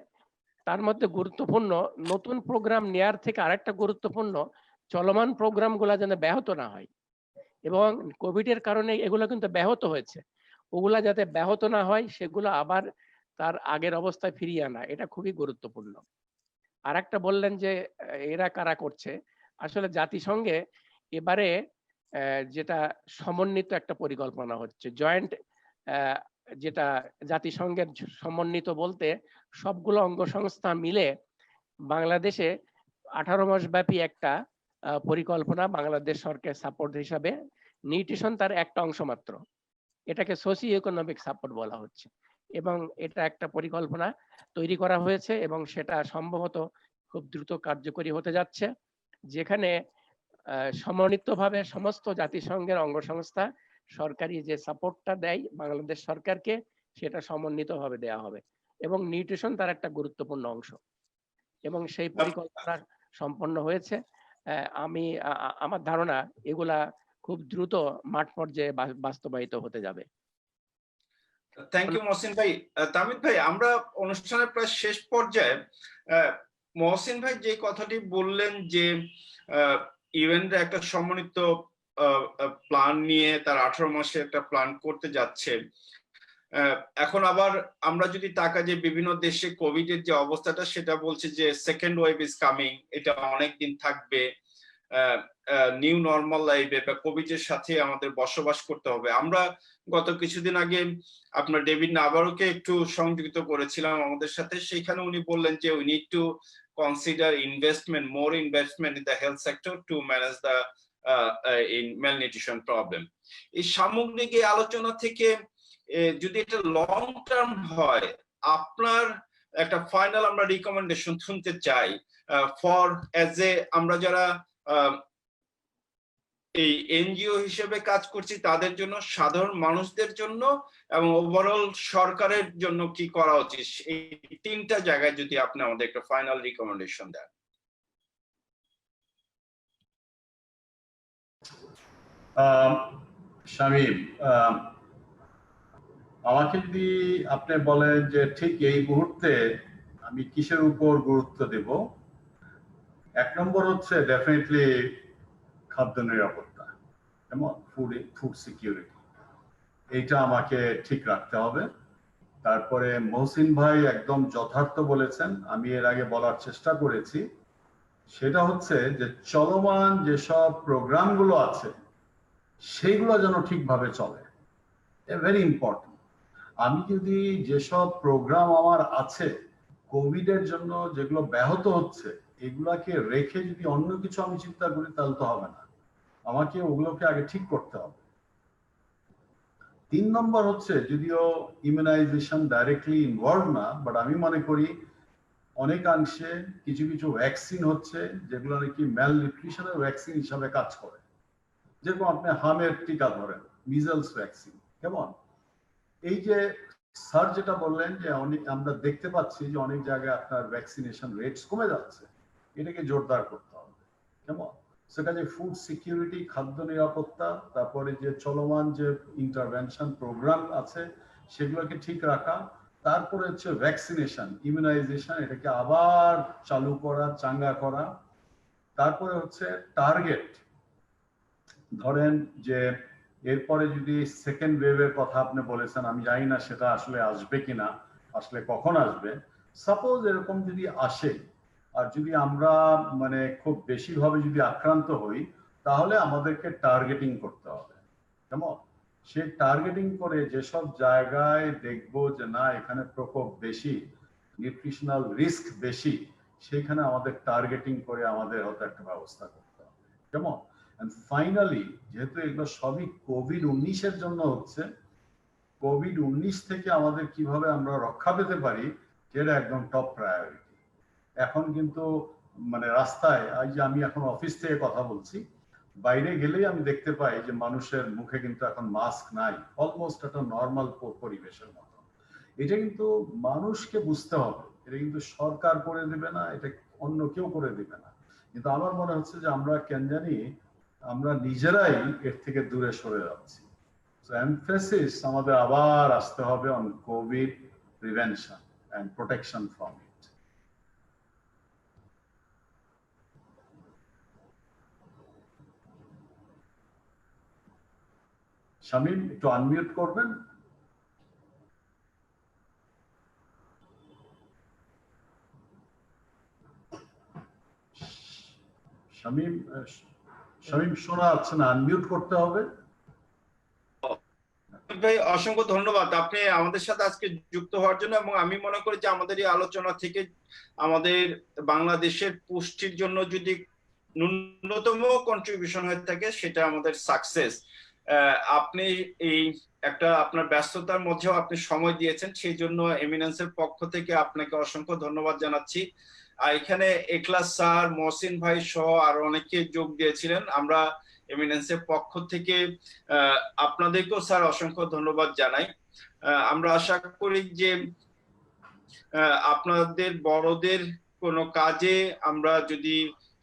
তার মধ্যে গুরুত্বপূর্ণ নতুন প্রোগ্রাম নেয়ার থেকে আরেকটা গুরুত্বপূর্ণ, চলমান প্রোগ্রামগুলো যেন ব্যাহত না হয়। এবং কোভিডের কারণে এগুলো কিন্তু ব্যাহত হয়েছে, ওগুলা যাতে ব্যাহত না হয় সেগুলো আবার তার আগের অবস্থায় ফিরিয়ে আনা, এটা খুবই গুরুত্বপূর্ণ। আর একটা বললেন যে এরা কারা করছে, আসলে জাতিসংঘে এবারে যেটা সমন্বিত একটা পরিকল্পনা হচ্ছে, জয়েন্ট, যেটা জাতিসংঘের সমন্বিত বলতে সবগুলো অঙ্গ সংস্থা মিলে বাংলাদেশে 18 মাস ব্যাপী একটা পরিকল্পনা বাংলাদেশ সরকার সাপোর্ট হিসাবে, নিউট্রিশন তার একটা অংশ মাত্র, এটাকে সোশিও ইকোনমিক সাপোর্ট বলা হচ্ছে, এবং এটা একটা পরিকল্পনা তৈরি করা হয়েছে এবং সেটা সম্ভবত খুব দ্রুত কার্যকরী হতে যাচ্ছে, যেখানে সমন্বিতভাবে সমস্ত জাতিসংঘের অঙ্গ সংস্থা সরকারি যে সাপোর্টটা দেয় বাংলাদেশ সরকারকে সেটা সমন্বিতভাবে দেওয়া হবে, এবং নিউট্রিশন তার একটা গুরুত্বপূর্ণ অংশ, এবং সেই পরিকল্পনা সম্পন্ন হয়েছে। আমি আমার ধারণা এগুলা খুব দ্রুত মাঠ পর্যায়ে বাস্তবায়িত হতে যাবে। থ্যাংক ইউ মহসিন ভাই। তামিদ ভাই, আমরা অনুষ্ঠানের প্রায় শেষ পর্যায়ে, মহসিন ভাই যে কথাটি বললেন যে ইউএন একটা সমন্বিত প্ল্যান নিয়ে তার 18 মাসে একটা প্ল্যান করতে যাচ্ছে, এখন আবার আমরা যদি তাকা যে বিভিন্ন দেশে কোভিড এর যে অবস্থাটা সেটা বলছে যে সেকেন্ড ওয়েভ ইজ কামিং, এটা অনেক দিন থাকবে, নিউ নর্মাল লাইফে বা কোভিড এর সাথে আমাদের বসবাস করতে হবে। আমরা গত কিছুদিন আগে আপনার ডেভিড নাবারোকে একটু সংযুক্ত করেছিলাম আমাদের সাথে, সেখানে উনি বললেন যে we need to consider investment, more investment in the health sector to manage the in malnutrition problem. এই সামগ্রিক এই আলোচনা থেকে যদি এটা লং টার্ম হয়, আপনার একটা ফাইনাল আমরা রিকমেন্ডেশন শুনতে চাই ফর এজ এ, আমরা যারা এই এনজিও হিসেবে কাজ করছি তাদের জন্য, সাধারণ মানুষদের জন্য এবং ওভারঅল সরকারের জন্য কি করা উচিত, এই তিনটা জায়গায় যদি আপনি আমাদের একটা ফাইনাল রিকমেন্ডেশন দেন। শামীম, আমাকে যদি আপনি বলেন যে ঠিক এই মুহূর্তে আমি কিসের উপর গুরুত্ব দেব, 1 নম্বর হচ্ছে ডেফিনেটলি খাদ্য নিরাপত্তা, যেমন ফুড সিকিউরিটি, এইটা আমাকে ঠিক রাখতে হবে। তারপরে মহসিন ভাই একদম যথার্থ বলেছেন, আমি এর আগে বলার চেষ্টা করেছি, সেটা হচ্ছে যে চলমান যেসব প্রোগ্রামগুলো আছে সেইগুলো যেন ঠিকভাবে চলে, ভেরি ইম্পর্টেন্ট। আমি যদি যেসব প্রোগ্রাম আমার আছে কোভিডের জন্য যেগুলো ব্যাহত হচ্ছে, এগুলাকে রেখে যদি অন্য কিছু আমি চিন্তা করি তাহলে তো হবে না, আমাকে ওগুলোকে আগে ঠিক করতে হবে। 3 নম্বর হচ্ছে, যদিও ইমিউনাইজেশন ডাইরেক্টলি ইনভলভ না, বাট আমি মনে করি অনেকাংশে কিছু কিছু ভ্যাকসিন হচ্ছে যেগুলো নাকি ম্যাল নিউট্রিশনের ভ্যাকসিন হিসাবে কাজ করে, যেরকম আপনি হামের টিকা ধরেন, মিজলস ভ্যাকসিন, কেমন এই যে স্যার যেটা বললেন যে আমরা দেখতে পাচ্ছি যে অনেক জায়গায় আপনার ভ্যাকসিনেশন রেটস কমে যাচ্ছে, এটাকে জোরদার করতে হবে, কেমন সেটা যে ফুড সিকিউরিটি, খাদ্য নিরাপত্তা, তারপরে যে চলমান যে ইন্টারভেনশন প্রোগ্রাম আছে সেগুলোকে ঠিক রাখা, তারপরে হচ্ছে ভ্যাকসিনেশন, ইমিউনাইজেশন, এটাকে আবার চালু করা, চাঙ্গা করা, তারপরে হচ্ছে টার্গেট, ধরেন যে এরপরে যদি সেকেন্ড ওয়েভের কথা আপনি বলেছেন, আমি জানি না সেটা আসলে আসবে কিনা, আসলে কখন আসবে, সাপোজ এরকম যদি আসে আর যদি আমরা মানে খুব বেশি ভাবে যদি আক্রান্ত হই, তাহলে আমাদেরকে টার্গেটিং করতে হবে, কেমন সেই টার্গেটিং করে যেসব জায়গায় দেখবো যে না এখানে প্রকোপ বেশি, নিউট্রিশনাল রিস্ক বেশি, সেখানে আমাদের টার্গেটিং করে আমাদের হয়তো একটা ব্যবস্থা করতে হবে, কেমন। ফাইনালি যেহেতু এগুলো সবই কোভিড-19 জন্য হচ্ছে, কোভিড-19 থেকে আমাদের কিভাবে আমরা রক্ষা পেতে পারি যেটা একদম টপ প্রায়োরিটি। এখন কিন্তু মানে রাস্তায়, আজ আমি এখন অফিস থেকে কথা বলছি, বাইরে গেলেই আমি দেখতে পাই যে মানুষের মুখে কিন্তু এখন মাস্ক নাই, অলমোস্ট একটা নর্মাল পরিবেশের মতো। এটা কিন্তু মানুষকে বুঝতে হবে, এটা কিন্তু সরকার করে দেবে না, এটা অন্য কেউ করে দেবে না, কিন্তু আমার মনে হচ্ছে যে আমরা কেন জানি আমরা নিজেরাই এর থেকে দূরে সরে যাচ্ছি। সো এমফেসিস আমাদের আবার আসতে হবে on covid prevention and protection from it. Shamim একটু আনমিউট করবেন। শামীম শামীম শোনা যাচ্ছে না, আনমিউট করতে হবে। ভাই অসংখ্য ধন্যবাদ আপনি আমাদের সাথে আজকে যুক্ত হওয়ার জন্য, এবং আমি মনে করি যে আমাদের এই আলোচনা থেকে আমাদের বাংলাদেশের পুষ্টির জন্য যদি ন্যূনতম কন্ট্রিবিউশন হয়ে থাকে সেটা আমাদের সাকসেস। আপনি এই একটা আপনার ব্যস্ততার মধ্যেও আপনি সময় দিয়েছেন, সেই জন্য এমিনেন্সের পক্ষ থেকে আপনাকে অসংখ্য ধন্যবাদ জানাচ্ছি। আর এখানে এখলাস স্যার, মহসিন ভাই সহ আরো অনেকে যোগ দিয়েছিলেন। আমরা এমিনেন্সের পক্ষ থেকে আপনাদেরকেও স্যার অসংখ্য ধন্যবাদ জানাই। আমরা আশা করি যে আপনাদের বড়দের কোনো কাজে আমরা যদি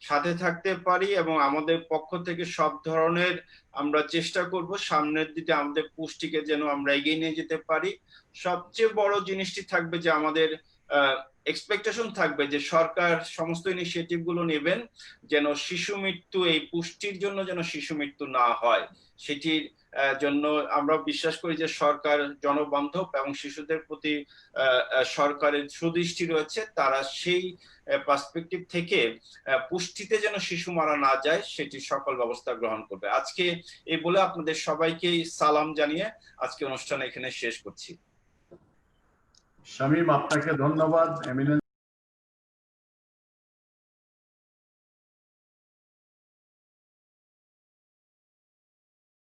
সাথে থাকতে পারি, এবং আমাদের পক্ষ থেকে সব ধরনের আমরা চেষ্টা করব সামনের দিকে আমাদের পুষ্টিকে যেন আমরা এগিয়ে নিয়ে যেতে পারি। সবচেয়ে বড় জিনিসটি থাকবে যে আমাদের এক্সপেকটেশন থাকবে যে সরকার সমস্ত ইনিশিয়েটিভ গুলো নেবেন যেন শিশু মৃত্যু, এই পুষ্টির জন্য যেন শিশু মৃত্যু না হয়, সেটির জন্য আমরা বিশ্বাস করি যে সরকার জনবান্ধব এবং শিশুদের প্রতি সরকারের সুদৃষ্টি রয়েছে। তারা সেই পার্সপেক্টিভ থেকে পুষ্টিতে যেন শিশু মারা না যায় সেটি সকল ব্যবস্থা গ্রহণ করবে। আজকে এই বলে আপনাদের সবাইকে সালাম জানিয়ে আজকে অনুষ্ঠান এখানে শেষ করছি। শামীম আপনাকে ধন্যবাদ। এমিনেন্স